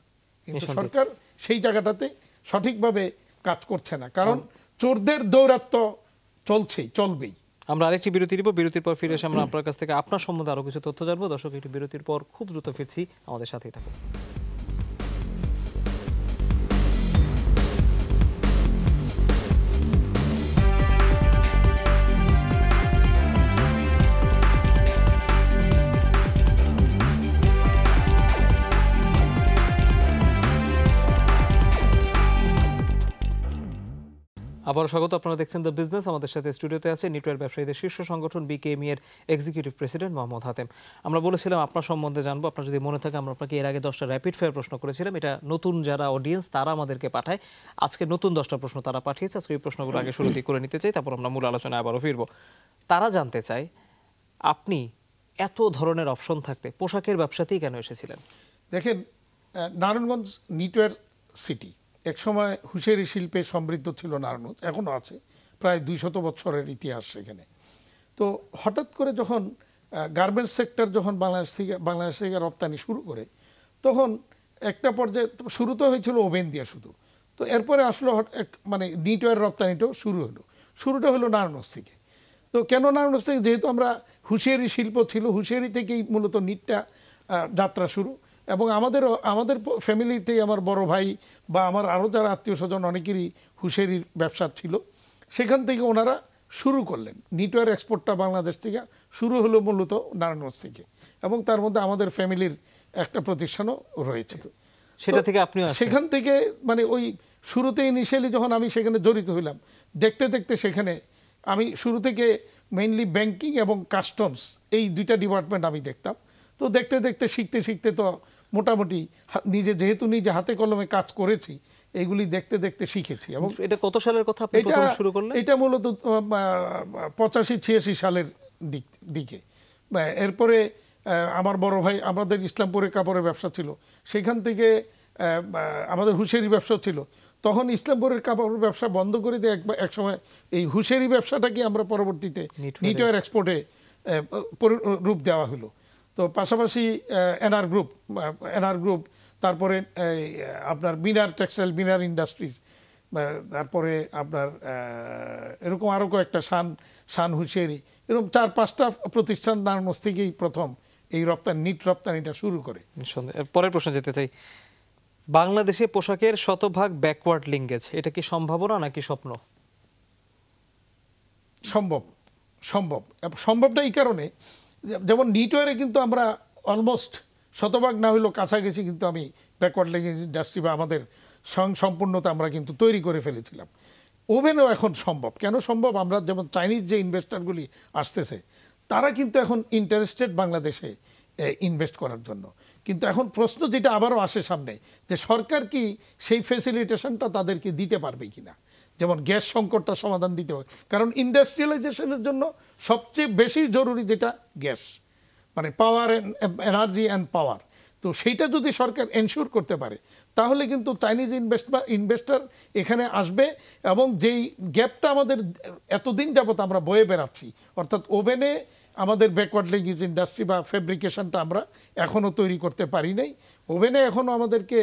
কিন্তু সরকার সেই জায়গাটাতে সঠিকভাবে কাজ করছে না, কারণ চোরদের দৌরাত্ম্য চলবেই। আমরা আরেকটি বিরতি নিব, বিরতির পর ফিরে এসে আমরা আপনার কাছ থেকে আপনার সম্বন্ধে আরো কিছু তথ্য জানবো। দর্শক, একটি বিরতির পর খুব দ্রুত ফিরছি, আমাদের সাথেই থাকুন। আবারও স্বাগত, আপনারা দেখছেন দ্য বিজনেস। আমাদের সাথে স্টুডিওতে আছে নিটওয়ার ব্যবসায়ীদের শীর্ষ সংগঠন বিকেএমই এর এক্সিকিউটিভ প্রেসিডেন্ট মোহাম্মদ হাতেম। আমরা বলেছিলাম আপনার সম্বন্ধে জানবো। আপনার যদি মনে থাকে, আমরা আপনাকে এর আগে 10টা র্যাপিড ফায়ার প্রশ্ন করেছিলাম। এটা নতুন যারা অডিয়েন্স তারা আমাদেরকে পাঠায়, আজকে নতুন 10টা প্রশ্ন তারা পাঠিয়েছে। আজকে এই প্রশ্নগুলো আগে শুরুতেই করে নিতে চাই, তারপর আমরা মূল আলোচনায় আবারও ফিরবো। তারা জানতে চায় আপনি এত ধরনের অপশন থাকতে পোশাকের ব্যবসাতেই কেন এসেছিলেন? দেখেন, নারায়ণগঞ্জ নিটওয়ার সিটি একসময় হুঁশিয়ারি শিল্পে সমৃদ্ধ ছিল নারায়ণগঞ্জ, এখনও আছে, প্রায় 200 বছরের ইতিহাস সেখানে। তো হঠাৎ করে যখন গার্মেন্টস সেক্টর যখন বাংলাদেশ থেকে রপ্তানি শুরু করে, তখন একটা পর্যায়ে শুরুতে হয়েছিল ওভেন দিয়ে শুধু, তো এরপরে আসলো মানে নিটওয়ার রপ্তানিটাও শুরুটা হলো নারায়ণগঞ্জ থেকে। তো কেন নারায়ণগঞ্জ থেকে? যেহেতু আমরা হুঁশিয়ারি শিল্প ছিল, হুঁশিয়ারি থেকেই মূলত নিটটা যাত্রা শুরু। এবং আমাদের ফ্যামিলিতেই আমার বড় ভাই বা আমার আরও যারা আত্মীয় স্বজন অনেকেরই হুঁশিয়ারির ব্যবসা ছিল, সেখান থেকে ওনারা শুরু করলেন। নিটওয়ার এক্সপোর্টটা বাংলাদেশ থেকে শুরু হলো মূলত নারায়ণগঞ্জ থেকে, এবং তার মধ্যে আমাদের ফ্যামিলির একটা প্রতিষ্ঠানও রয়েছে। সেটা থেকে আপনি সেখান থেকে মানে ওই শুরুতে ইনিশিয়ালি যখন আমি সেখানে জড়িত হইলাম, দেখতে দেখতে সেখানে আমি শুরু থেকে মেইনলি ব্যাংকিং এবং কাস্টমস এই দুইটা ডিপার্টমেন্ট আমি দেখতাম। তো দেখতে দেখতে শিখতে শিখতে তো মোটামুটি যেহেতু নিজে হাতে কলমে কাজ করেছি, এইগুলি দেখতে দেখতে শিখেছি। এবং এটা কত সালের কথা আপনি প্রথম শুরু করলেন? এটা মূলত 85-86 সালের দিকে। এরপরে আমার বড় ভাই, আমাদের ইসলামপুরে কাপড়ের ব্যবসা ছিল, সেখান থেকে আমাদের হুঁশিয়ারি ব্যবসাও ছিল। তখন ইসলামপুরের কাপড়ের ব্যবসা বন্ধ করে দিয়ে এক সময় এই হুঁশিয়ারি ব্যবসাটাকে আমরা পরবর্তীতে নিটওয়ার এক্সপোর্টে রূপ দেওয়া হলো। তো পাশাপাশি এনআর গ্রুপ, তারপরে আপনার বিনার টেক্সটাইল, বিনার ইন্ডাস্ট্রিজ, তারপরে আপনার এরকম আরও কয়েকটা শান হুঁশিয়ারি, এরকম 4-5টা প্রতিষ্ঠান নারায়ণগঞ্জ থেকেই প্রথম এই নিট রপ্তানিটা শুরু করে। পরের প্রশ্ন যেতে চাই, বাংলাদেশে পোশাকের শতভাগ ব্যাকওয়ার্ড লিঙ্কেজ, এটা কি সম্ভাবনা নাকি স্বপ্ন? সম্ভবটা এই কারণে, যেমন নিটওয়ারে কিন্তু আমরা অলমোস্ট শতভাগ না হইলেও কাছাকাছি কিন্তু আমি ব্যাকওয়ার্ড লিঙ্কেজ ইন্ডাস্ট্রি বা আমাদের সম্পূর্ণতা আমরা কিন্তু তৈরি করে ফেলেছিলাম। ওভেনও এখন সম্ভব। কেন সম্ভব? আমরা যেমন চাইনিজ যে ইনভেস্টারগুলি আসতেছে, তারা কিন্তু এখন ইন্টারেস্টেড বাংলাদেশে ইনভেস্ট করার জন্য। কিন্তু এখন প্রশ্ন যেটা আবারও আসে সামনে, যে সরকার কি সেই ফেসিলিটেশনটা তাদেরকে দিতে পারবে কিনা, যেমন গ্যাস সংকটটা সমাধান দিতে হবে। কারণ ইন্ডাস্ট্রিয়ালাইজেশনের জন্য সবচেয়ে বেশি জরুরি যেটা গ্যাস, মানে পাওয়ার, এনার্জি অ্যান্ড পাওয়ার। তো সেইটা যদি সরকার এনশিওর করতে পারে, তাহলে কিন্তু চাইনিজ ইনভেস্টার এখানে আসবে। এবং যেই গ্যাপটা আমাদের এতদিন যাবত আমরা বয়ে বেড়াচ্ছি, অর্থাৎ ওভেনে আমাদের ব্যাকওয়ার্ড লিঙ্কেজ ইন্ডাস্ট্রি বা ফেব্রিকেশনটা আমরা এখনও তৈরি করতে পারি নাই। ওভেনে এখনও আমাদেরকে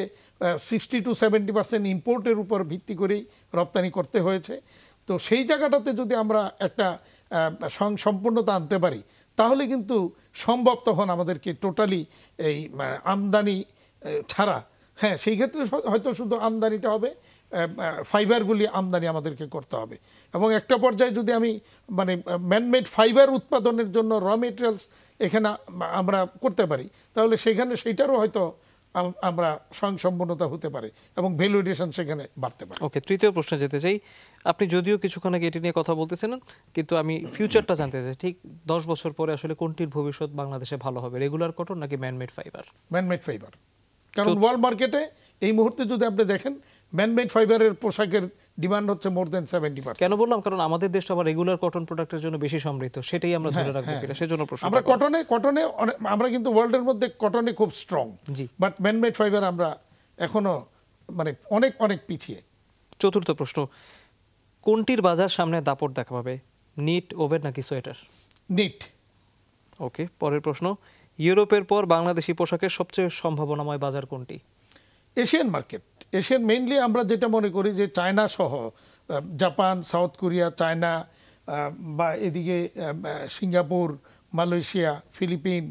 60-70% ইম্পোর্টের উপর ভিত্তি করেই রপ্তানি করতে হয়েছে। তো সেই জায়গাটাতে যদি আমরা একটা সম্পূর্ণতা আনতে পারি, তাহলে কিন্তু সম্ভব তখন আমাদেরকে টোটালি এই আমদানি ছাড়া, হ্যাঁ সেই ক্ষেত্রে হয়তো শুধু আমদানিটা হবে, ফাইবারগুলি আমদানি আমাদেরকে করতে হবে। এবং একটা পর্যায়ে যদি আমি মানে ম্যানমেড ফাইবার উৎপাদনের জন্য র মেটেরিয়ালস এখানে আমরা করতে পারি, তাহলে সেখানে সেইটারও হয়তো আমরা স্বয়ংসম্পন্নতা হতে পারে এবং ভ্যালুয়েশন সেখানে বাড়তে পারে। ওকে, তৃতীয় প্রশ্নে যেতে চাই। আপনি যদিও কিছুক্ষণ আগে এটি নিয়ে কথা বলতেছিলেন, কিন্তু আমি ফিউচারটা জানতে চাই, ঠিক 10 বছর পরে আসলে কোনটির ভবিষ্যৎ বাংলাদেশে ভালো হবে, রেগুলার কটন নাকি ম্যানমেড ফাইবার? ম্যানমেড ফাইবার, কারণ ওয়ার্ল্ড মার্কেটে এই মুহূর্তে যদি আপনি দেখেন ম্যানমেড ফাইবারের পোশাকের ডিমান্ড হচ্ছে মোর দেন 70%। কেন বললাম? কারণ আমাদের দেশটা আবার রেগুলার কটন প্রোডাক্টের জন্য বেশি সমৃদ্ধ, সেটাই আমরা ধরে রাখবো কিনা সেজন্য প্রশ্ন। আমরা কটনে আমরা কিন্তু ওয়ার্ল্ডের মধ্যে কটনে খুব strong, G. But man-made fibre আমরা এখনো মানে অনেক অনেক পিছিয়ে। চতুর্থ প্রশ্ন, কোনটির বাজার সামনে দাপট দেখা পাবে, নিট, ওভেন নাকি সোয়েটার? নিট। ওকে, পরের প্রশ্ন, ইউরোপের পর বাংলাদেশি পোশাকের সবচেয়ে সম্ভাবনাময় বাজার কোনটি? Asian market. এশিয়ান মেইনলি আমরা যেটা মনে করি যে চায়না সহ জাপান, সাউথ কোরিয়া, চায়না বা এদিকে Singapore, Malaysia, Philippines,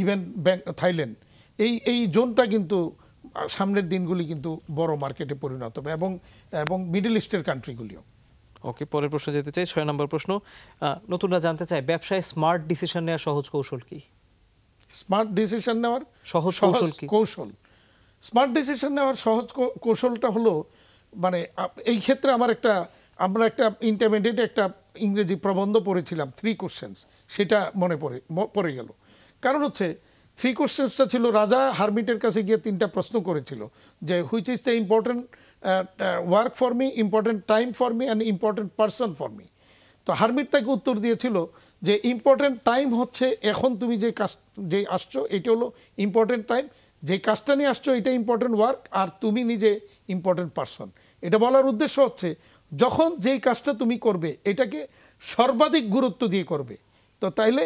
even Thailand, এই জোনটা কিন্তু সামনের দিনগুলি কিন্তু বড় মার্কেটে পরিণত হবে, এবং মিডল ইস্টের কান্ট্রিগুলিও। ওকে, পরের প্রশ্ন যেতে চাই, 6 নম্বর প্রশ্ন। নতুনরা জানতে চায় ব্যবসায় স্মার্ট ডিসিশন নেওয়ার সহজ কৌশল কি? স্মার্ট ডিসিশন নেওয়ার সহজ কৌশল কি? স্মার্ট ডিসিশন নেওয়ার সহজ কৌশলটা হলো, মানে এই ক্ষেত্রে আমরা একটা ইন্টারমিডিয়েট একটা ইংরেজি প্রবন্ধ পড়েছিলাম, 3 কোশ্চেন্স, সেটা মনে পড়ে গেল। কারণ হচ্ছে 3 কোশ্চেন্সটা ছিল, রাজা হারমিটের কাছে গিয়ে 3টা প্রশ্ন করেছিল যে which is the important work for me, important time for me and important person for me. তো হারমিট তাকে উত্তর দিয়েছিল যে ইম্পর্টেন্ট টাইম হচ্ছে এখন তুমি যে আসছো এটা হলো ইম্পর্টেন্ট টাইম, যে কাজটা নিয়ে আসছো এটা ইম্পর্টেন্ট ওয়ার্ক, আর তুমি নিজে ইম্পর্টেন্ট পার্সন। এটা বলার উদ্দেশ্য হচ্ছে যখন যেই কাজটা তুমি করবে এটাকে সর্বাধিক গুরুত্ব দিয়ে করবে। তো তাইলে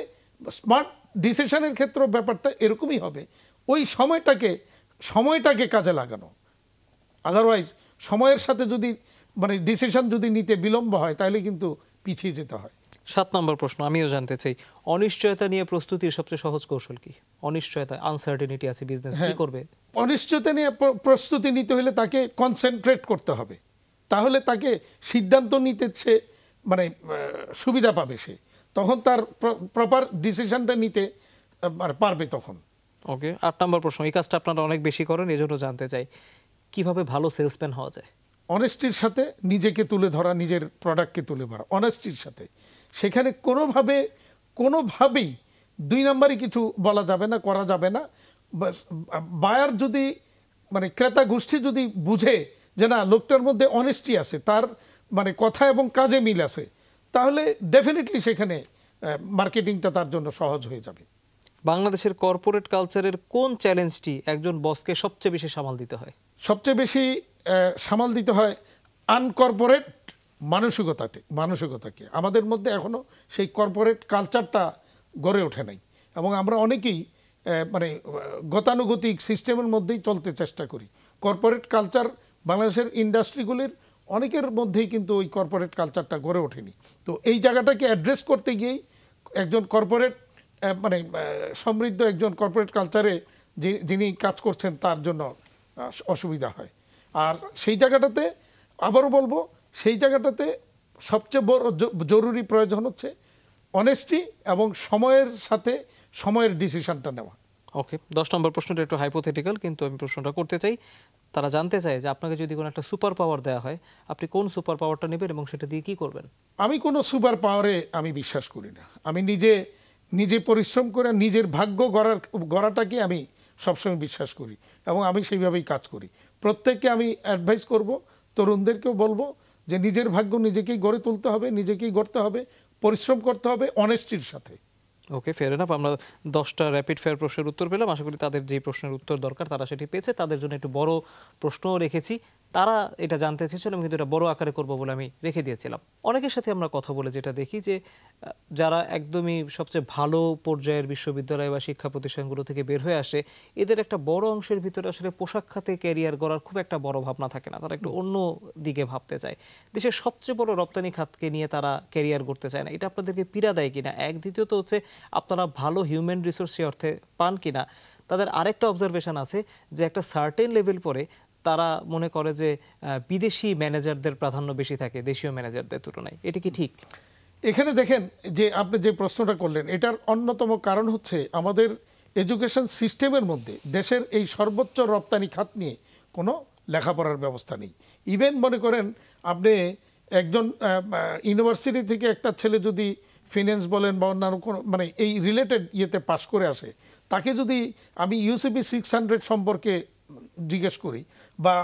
স্মার্ট ডিসিশনের ক্ষেত্রে ব্যাপারটা এরকমই হবে, ওই সময়টাকে কাজে লাগানো। আদারওয়াইজ সময়ের সাথে যদি মানে ডিসিশন যদি নিতে বিলম্ব হয় তাহলে কিন্তু পিছিয়ে যেতে হয়। 7 নম্বর প্রশ্ন, আমিও জানতে চাই, অনিশ্চয়তা নিয়ে প্রস্তুতির সবচেয়ে সহজ কৌশল কি? অনিশ্চয়তা, আনসার্টেনিটি আছে বিজনেস, কি করবে? অনিশ্চয়তা নিয়ে প্রস্তুতি নিতে হলে তাকে কনসেন্ট্রেট করতে হবে, তাহলে তাকে সিদ্ধান্ত নিতে সে মানে সুবিধা পাবে, সে তখন তার প্রপার ডিসিশনটা নিতে পারবে তখন। ওকে, 8 নম্বর প্রশ্ন, এই কাজটা আপনারা অনেক বেশি করেন, এজন্য জানতে চাই কিভাবে ভালো সেলসম্যান হওয়া যায়? অনেস্টির সাথে নিজেকে তুলে ধরা, নিজের প্রোডাক্টকে তুলে ধরা অনেস্টির সাথে। সেখানে কোনোভাবেই 2 নম্বরই কিছু বলা যাবে না, করা যাবে না। বায়ার যদি মানে ক্রেতা গোষ্ঠী যদি বুঝে যে না লোকটার মধ্যে অনেস্টি আছে, তার মানে কথা এবং কাজে মিল আছে, তাহলে ডেফিনেটলি সেখানে মার্কেটিংটা তার জন্য সহজ হয়ে যাবে। বাংলাদেশের কর্পোরেট কালচারের কোন চ্যালেঞ্জটি একজন বসকে সবচেয়ে বেশি সামাল দিতে হয়? সবচেয়ে বেশি সামাল দিতে হয় আনকর্পোরেট মানসিকতাকে। আমাদের মধ্যে এখনো সেই কর্পোরেট কালচারটা গড়ে ওঠে নাই, এবং আমরা অনেকেই মানে গতানুগতিক সিস্টেমের মধ্যেই চলতে চেষ্টা করি। কর্পোরেট কালচার বাংলাদেশের ইন্ডাস্ট্রিগুলির অনেকের মধ্যেই কিন্তু ওই কর্পোরেট কালচারটা গড়ে ওঠেনি। তো এই জায়গাটাকে অ্যাড্রেস করতে গিয়েই একজন কর্পোরেট মানে সমৃদ্ধ একজন কর্পোরেট কালচারে যিনি কাজ করছেন তার জন্য অসুবিধা হয়। আর সেই জায়গাটাতে আবারও বলবো, সেই জায়গাটাতে সবচেয়ে বড় জরুরি প্রয়োজন হচ্ছে অনেস্টি এবং সময়ের সাথে সময়ের ডিসিশনটা নেওয়া। ওকে, 10 নম্বর প্রশ্নটা একটু হাইপোথেটিক্যাল, কিন্তু আমি প্রশ্নটা করতে চাই। তারা জানতে চায় যে আপনাকে যদি কোনো একটা সুপার পাওয়ার দেওয়া হয়, আপনি কোন সুপার পাওয়ারটা নেবেন এবং সেটা দিয়ে কি করবেন? আমি কোনো সুপার পাওয়ারে আমি বিশ্বাস করি না। আমি নিজে পরিশ্রম করে নিজের ভাগ্য গড়াটাকে আমি সবসময় বিশ্বাস করি, এবং আমি সেইভাবেই কাজ করি। প্রত্যেককে আমি অ্যাডভাইস করব, তরুণদেরকেও বলবো যে নিজের ভাগ্য নিজেকেই গড়ে তুলতে হবে, নিজেকেই গড়তে হবে, পরিশ্রম করতে হবে অনেস্টির সাথে। ওকে, ফেয়ার এনাফ। আমরা 10টা র্যাপিড ফায়ার প্রশ্নের উত্তর পেলাম। আশা করি তাদের যে প্রশ্নের উত্তর দরকার তারা সেটি পেয়েছে। তাদের জন্য একটু বড় প্রশ্নও রেখেছি, তারা এটা জানতে চেয়েছিল, আমি কিন্তু এটা বড় আকারে করব বলে আমি রেখে দিয়েছিলাম। অনেকের সাথে আমরা কথা বলে যেটা দেখি যে যারা একদমই সবচেয়ে ভালো পর্যায়ের বিশ্ববিদ্যালয় বা শিক্ষা প্রতিষ্ঠানগুলো থেকে বের হয়ে আসে, এদের একটা বড় অংশের ভিতরে আসলে পোশাক খাতে ক্যারিয়ার গড়ার খুব একটা বড় ভাবনা থাকে না, তারা একটু অন্য দিকে ভাবতে চায়। দেশের সবচেয়ে বড় রপ্তানি খাতকে নিয়ে তারা ক্যারিয়ার করতে চায় না, এটা আপনাদেরকে পীড়া দেয় কিনা? দ্বিতীয়ত হচ্ছে আপনারা ভালো হিউম্যান রিসোর্স অর্থে পান কিনা? তাদের আরেকটা অবজারভেশন আছে যে একটা সার্টেন লেভেল পরে তারা মনে করে যে বিদেশি ম্যানেজারদের প্রাধান্য বেশি থাকে দেশীয় ম্যানেজারদের তুলনায়। এটা কি ঠিক? এখানে দেখেন যে আপনি যে প্রশ্নটা করলেন, এটার অন্যতম কারণ হচ্ছে আমাদের এডুকেশন সিস্টেমের মধ্যে দেশের এই সর্বোচ্চ রপ্তানি খাত নিয়ে কোনো লেখাপড়ার ব্যবস্থা নেই। ইভেন মনে করেন আপনি একজন ইউনিভার্সিটি থেকে একটা ছেলে যদি ফিন্যান্স বলেন বা অন্যান্য কোনো মানে এই রিলেটেড ইয়েতে পাশ করে আসে, তাকে যদি আমি ইউসিবি 600 সম্পর্কে জিজ্ঞেস করি বা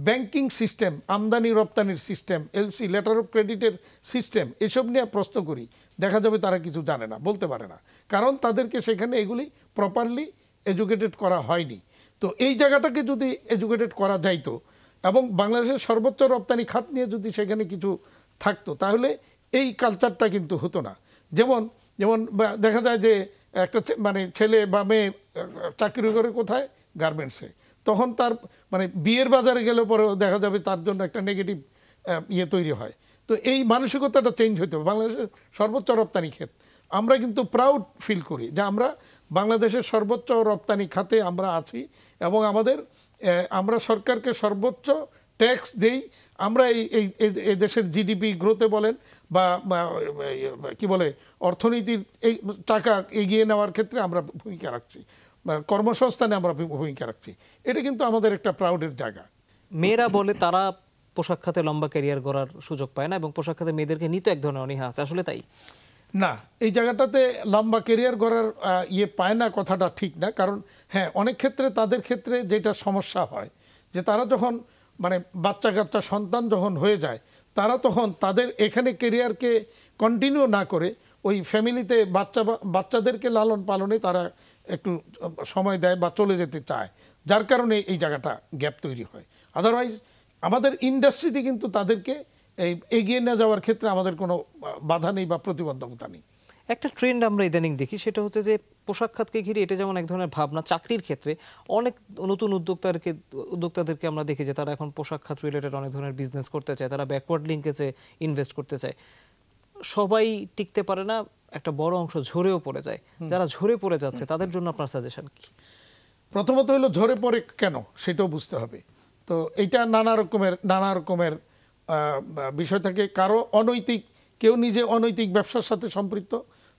ব্যাংকিং সিস্টেম, আমদানি রপ্তানির সিস্টেম, এলসি লেটার অফ ক্রেডিটের সিস্টেম, এসব নিয়ে প্রশ্ন করি, দেখা যাবে তারা কিছু জানে না, বলতে পারে না, কারণ তাদেরকে সেখানে এগুলি প্রপারলি এডুকেটেড করা হয়নি। তো এই জায়গাটাকে যদি এডুকেটেড করা যাইতো এবং বাংলাদেশের সর্বোচ্চ রপ্তানি খাত নিয়ে যদি সেখানে কিছু থাকতো, তাহলে এই কালচারটা কিন্তু হতো না। যেমন যেমন দেখা যায় যে একটা মানে ছেলে বা মেয়ে চাকরি করে কোথায়, গার্মেন্টসে, তখন তার মানে বিয়ের বাজারে গেলে পরেও দেখা যাবে তার জন্য একটা নেগেটিভ ইয়ে তৈরি হয়। তো এই মানসিকতাটা চেঞ্জ হইতে হবে। বাংলাদেশের সর্বোচ্চ রপ্তানি খাত, আমরা কিন্তু প্রাউড ফিল করি যে আমরা বাংলাদেশের সর্বোচ্চ রপ্তানি খাতে আমরা আছি এবং আমরা সরকারকে সর্বোচ্চ ট্যাক্স দেই। আমরা এই দেশের জিডিপি গ্রোথে বলেন বা কি বলে অর্থনীতির এই টাকা এগিয়ে নেওয়ার ক্ষেত্রে আমরা ভূমিকা রাখছি, কর্মসংস্থানে আমরা ভূমিকা রাখছি। এটা কিন্তু আমাদের একটা প্রাউডের জায়গা। মেয়েরা বলে তারা পোশাক খাতে লম্বা ক্যারিয়ার গড়ার সুযোগ পায় না এবং পোশাক খাতে মেয়েদেরকে নিতে এক ধরনের অনীহা আছে, আসলে তাই না? এই জায়গাটাতে লম্বা ক্যারিয়ার গড়ার ইয়ে পায় না কথাটা ঠিক না। কারণ হ্যাঁ, অনেক ক্ষেত্রে তাদের ক্ষেত্রে যেটা সমস্যা হয় যে তারা যখন মানে বাচ্চা কাচ্চা সন্তান যখন হয়ে যায়, তারা তখন তাদের এখানে ক্যারিয়ারকে কন্টিনিউ না করে ওই ফ্যামিলিতে বাচ্চাদেরকে লালন পালনে তারা একটু সময় দেয় বা চলে যেতে চায়, যার কারণে এই জায়গাটা গ্যাপ তৈরি হয়। আদারওয়াইজ আমাদের ইন্ডাস্ট্রিতে কিন্তু তাদেরকে এই এগিয়ে নিয়ে যাওয়ার ক্ষেত্রে আমাদের কোনো বাধা নেই বা প্রতিবন্ধকতা নেই। একটা ট্রেন্ড আমরা ইদানিং দেখি, সেটা হচ্ছে যে পোশাক খাতকে ঘিরে এটা যেমন এক ধরনের ভাবনা, চাকরির ক্ষেত্রে অনেক নতুন উদ্যোক্তাদেরকে আমরা দেখি যে তারা এখন পোশাক খাত রিলেটেড অনেক ধরনের বিজনেস করতে চায়, তারা ব্যাকওয়ার্ড লিঙ্কেজে ইনভেস্ট করতে চায়। সবাই টিকতে পারে না, একটা বড় অংশ ঝরেও পড়ে যায়। যারা ঝরে পড়ে যাচ্ছে তাদের জন্য আপনার সাজেশন কি? প্রথমত হলো ঝরে পড়ে কেন সেটাও বুঝতে হবে। তো এটা নানা রকমের বিষয় থাকে। কারো অনৈতিক, কেউ নিজে অনৈতিক ব্যবসার সাথে সম্পৃক্ত,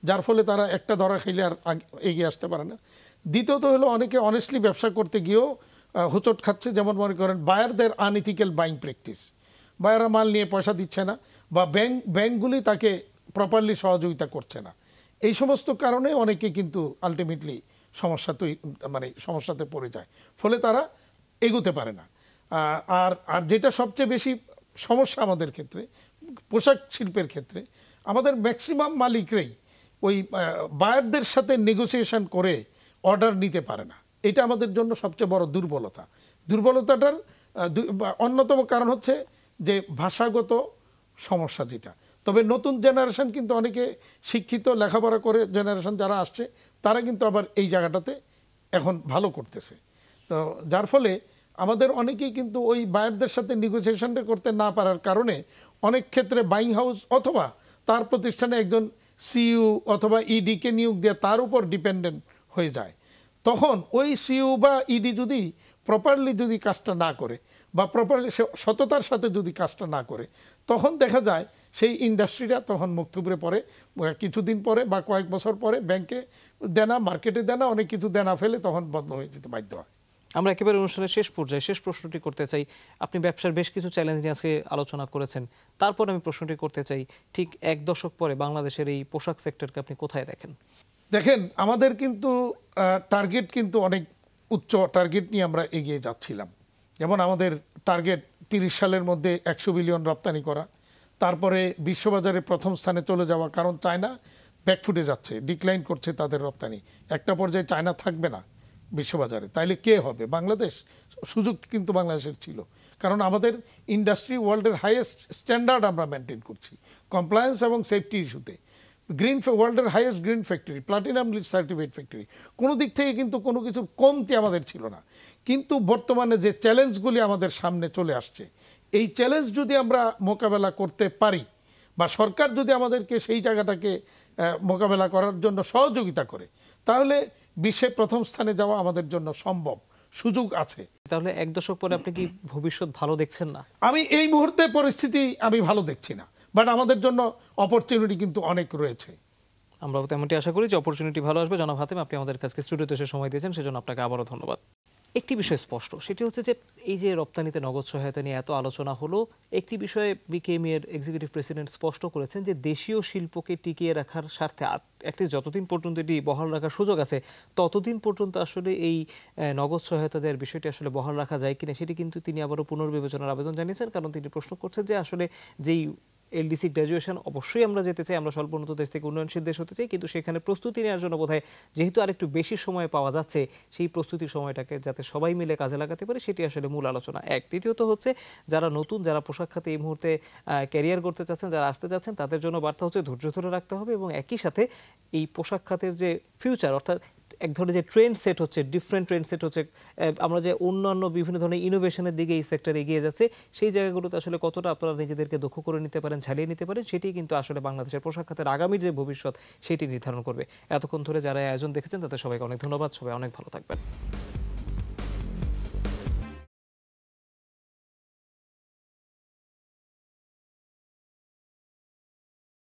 যার ফলে তারা একটা ধরা খাইলে আর এগিয়ে আসতে পারে না। দ্বিতীয়ত হলো অনেকে অনেস্টলি ব্যবসা করতে গিয়েও হোঁচট খাচ্ছে। যেমন মনে করেন বায়ারদের আনইথিক্যাল বাইং প্র্যাকটিস, বায়াররা মাল নিয়ে পয়সা দিচ্ছে না বা ব্যাংকগুলি তাকে প্রপারলি সহযোগিতা করছে না। এই সমস্ত কারণে অনেকে কিন্তু আলটিমেটলি সমস্যাতে পড়ে যায়, ফলে তারা এগোতে পারে না। আর যেটা সবচেয়ে বেশি সমস্যা আমাদের ক্ষেত্রে, পোশাক শিল্পের ক্ষেত্রে, আমাদের ম্যাক্সিমাম মালিকরাই ওই বায়ারদের সাথে নেগোসিয়েশন করে অর্ডার নিতে পারে না। এটা আমাদের জন্য সবচেয়ে বড় দুর্বলতাটার অন্যতম কারণ হচ্ছে যে ভাষাগত সমস্যা যেটা। তবে নতুন জেনারেশন কিন্তু অনেকে শিক্ষিত, লেখাপড়া করে জেনারেশন যারা আসছে, তারা কিন্তু আবার এই জায়গাটাতে এখন ভালো করতেছে। তো যার ফলে আমাদের অনেকেই কিন্তু ওই বায়ারদের সাথে নেগোসিয়েশনটা করতে না পারার কারণে অনেক ক্ষেত্রে বাইং হাউস অথবা তার প্রতিষ্ঠানে একজন সিইও অথবা ইডিকে নিয়োগ দিয়ে তার উপর ডিপেন্ডেন্ট হয়ে যায়। তখন ওই সিইও বা ইডি যদি প্রপারলি যদি কাজটা না করে বা প্রপারলি সততার সাথে যদি কাজটা না করে, তখন দেখা যায় সেই ইন্ডাস্ট্রিটা তখন মুখ থুবড়ে পড়ে। কিছুদিন পরে বা কয়েক বছর পরে ব্যাংকে দেনা, মার্কেটে দেনা, অনেক কিছু দেনা ফেলে তখন বন্ধ হয়ে যেতে বাধ্য হয়। আমরা একেবারে অনুষ্ঠানের শেষ পর্যায়ে শেষ প্রশ্নটি করতে চাই। আপনি ব্যবসার বেশ কিছু চ্যালেঞ্জ নিয়ে আজকে আলোচনা করেছেন, তারপর আমি প্রশ্নটি করতে চাই, ঠিক এক দশক পরে বাংলাদেশের এই পোশাক সেক্টরকে আপনি কোথায় দেখেন? দেখেন, আমাদের কিন্তু টার্গেট কিন্তু অনেক উচ্চ টার্গেট নিয়ে আমরা এগিয়ে যাচ্ছিলাম। যেমন আমাদের টার্গেট 30 সালের মধ্যে 100 বিলিয়ন রপ্তানি করা, তারপরে বিশ্ববাজারে প্রথম স্থানে চলে যাওয়া। কারণ চায়না ব্যাকফুটে যাচ্ছে, ডিক্লাইন করছে তাদের রপ্তানি। একটা পর্যায়ে চায়না থাকবে না বিশ্ববাজারে, তাইলে কে হবে? বাংলাদেশ। সুযোগ কিন্তু বাংলাদেশের ছিল, কারণ আমাদের ইন্ডাস্ট্রি ওয়ার্ল্ডের হাইয়েস্ট স্ট্যান্ডার্ড আমরা মেনটেন করছি কমপ্লায়েন্স এবং সেফটি ইস্যুতে। ওয়ার্ল্ডের highest green factory, platinum certified factory, কোনো দিক থেকে কিন্তু কোনো কিছুর কমতি আমাদের ছিল না। কিন্তু বর্তমানে যে চ্যালেঞ্জগুলি আমাদের সামনে চলে আসছে, এই চ্যালেঞ্জ যদি আমরা মোকাবেলা করতে পারি বা সরকার যদি আমাদেরকে সেই জায়গাটাকে মোকাবেলা করার জন্য সহযোগিতা করে, তাহলে বিশ্বে প্রথম স্থানে যাওয়া আমাদের জন্য সম্ভব, সুযোগ আছে। তাহলে এক দশক পরে আপনি কি ভবিষ্যৎ ভালো দেখছেন না? আমি এই মুহূর্তে পরিস্থিতি আমি ভালো দেখছি না, বাট আমাদের জন্য অপরচুনিটি কিন্তু অনেক রয়েছে। আমরাও তেমনটি আশা করি যে অপরচুনিটি ভালো আসবে। জনাব হাতেম, আপনি আমাদের কাছে স্টুডিওতে এসে সময় দিয়েছেন, সেজন্য আপনাকে আবারও ধন্যবাদ। একটি বিষয় স্পষ্ট, সেটি হচ্ছে যে এই যে রপ্তানিতে নগদ সহায়তা নিয়ে এত আলোচনা হলো, একটি বিষয়ে বিকেএমই এর এক্সিকিউটিভ প্রেসিডেন্ট স্পষ্ট করেছেন যে দেশীয় শিল্পকে টিকিয়ে রাখার স্বার্থে অ্যাটলিস্ট যতদিন পর্যন্ত এটি বহাল রাখার সুযোগ আছে ততদিন পর্যন্ত আসলে এই নগদ সহায়তা দেওয়ার বিষয়টি আসলে বহাল রাখা যায় কিনা সেটি কিন্তু তিনি আবারও পুনর্বিবেচনার আবেদন জানিয়েছেন। কারণ তিনি প্রশ্ন করছেন যে আসলে যেই এলডিসি গ্র্যাজুয়েশন অবশ্যই আমরা যেতে চাই, আমরা স্বল্পোন্নত দেশ থেকে উন্নয়নশীল দেশ হতে চাই, কিন্তু সেখানে প্রস্তুতি নেওয়ার জন্য বোধহয় যেহেতু আরেকটু বেশি সময় পাওয়া যাচ্ছে, সেই প্রস্তুতির সময়টাকে যাতে সবাই মিলে কাজে লাগাতে পারে সেটি আসলে মূল আলোচনা। এক, দ্বিতীয়ত হচ্ছে যারা নতুন, যারা পোশাক খাতে এই মুহূর্তে ক্যারিয়ার করতে চাচ্ছেন, যারা আসতে যাচ্ছেন, তাদের জন্য বার্তা হচ্ছে ধৈর্য ধরে রাখতে হবে এবং একই সাথে এই পোশাক খাতের যে ফিউচার, অর্থাৎ এক ধরনের যে ট্রেন্ড সেট হচ্ছে, ডিফারেন্ট ট্রেন্ড সেট হচ্ছে, আমরা যে অন্যান্য বিভিন্ন ধরনের ইনোভেশনের দিকে এই সেক্টর এগিয়ে যাচ্ছে, সেই জায়গাগুলোতে আসলে কতটা আপনারা নিজেদেরকে দক্ষ করে নিতে পারেন, ঝালিয়ে নিতে পারেন, সেটি কিন্তু আসলে বাংলাদেশের পোশাক খাতের আগামীর যে ভবিষ্যৎ সেটি নির্ধারণ করবে। এতক্ষণ ধরে যারা আয়োজন দেখেছেন তাদের সবাইকে অনেক ধন্যবাদ। সবাই অনেক ভালো থাকবেন।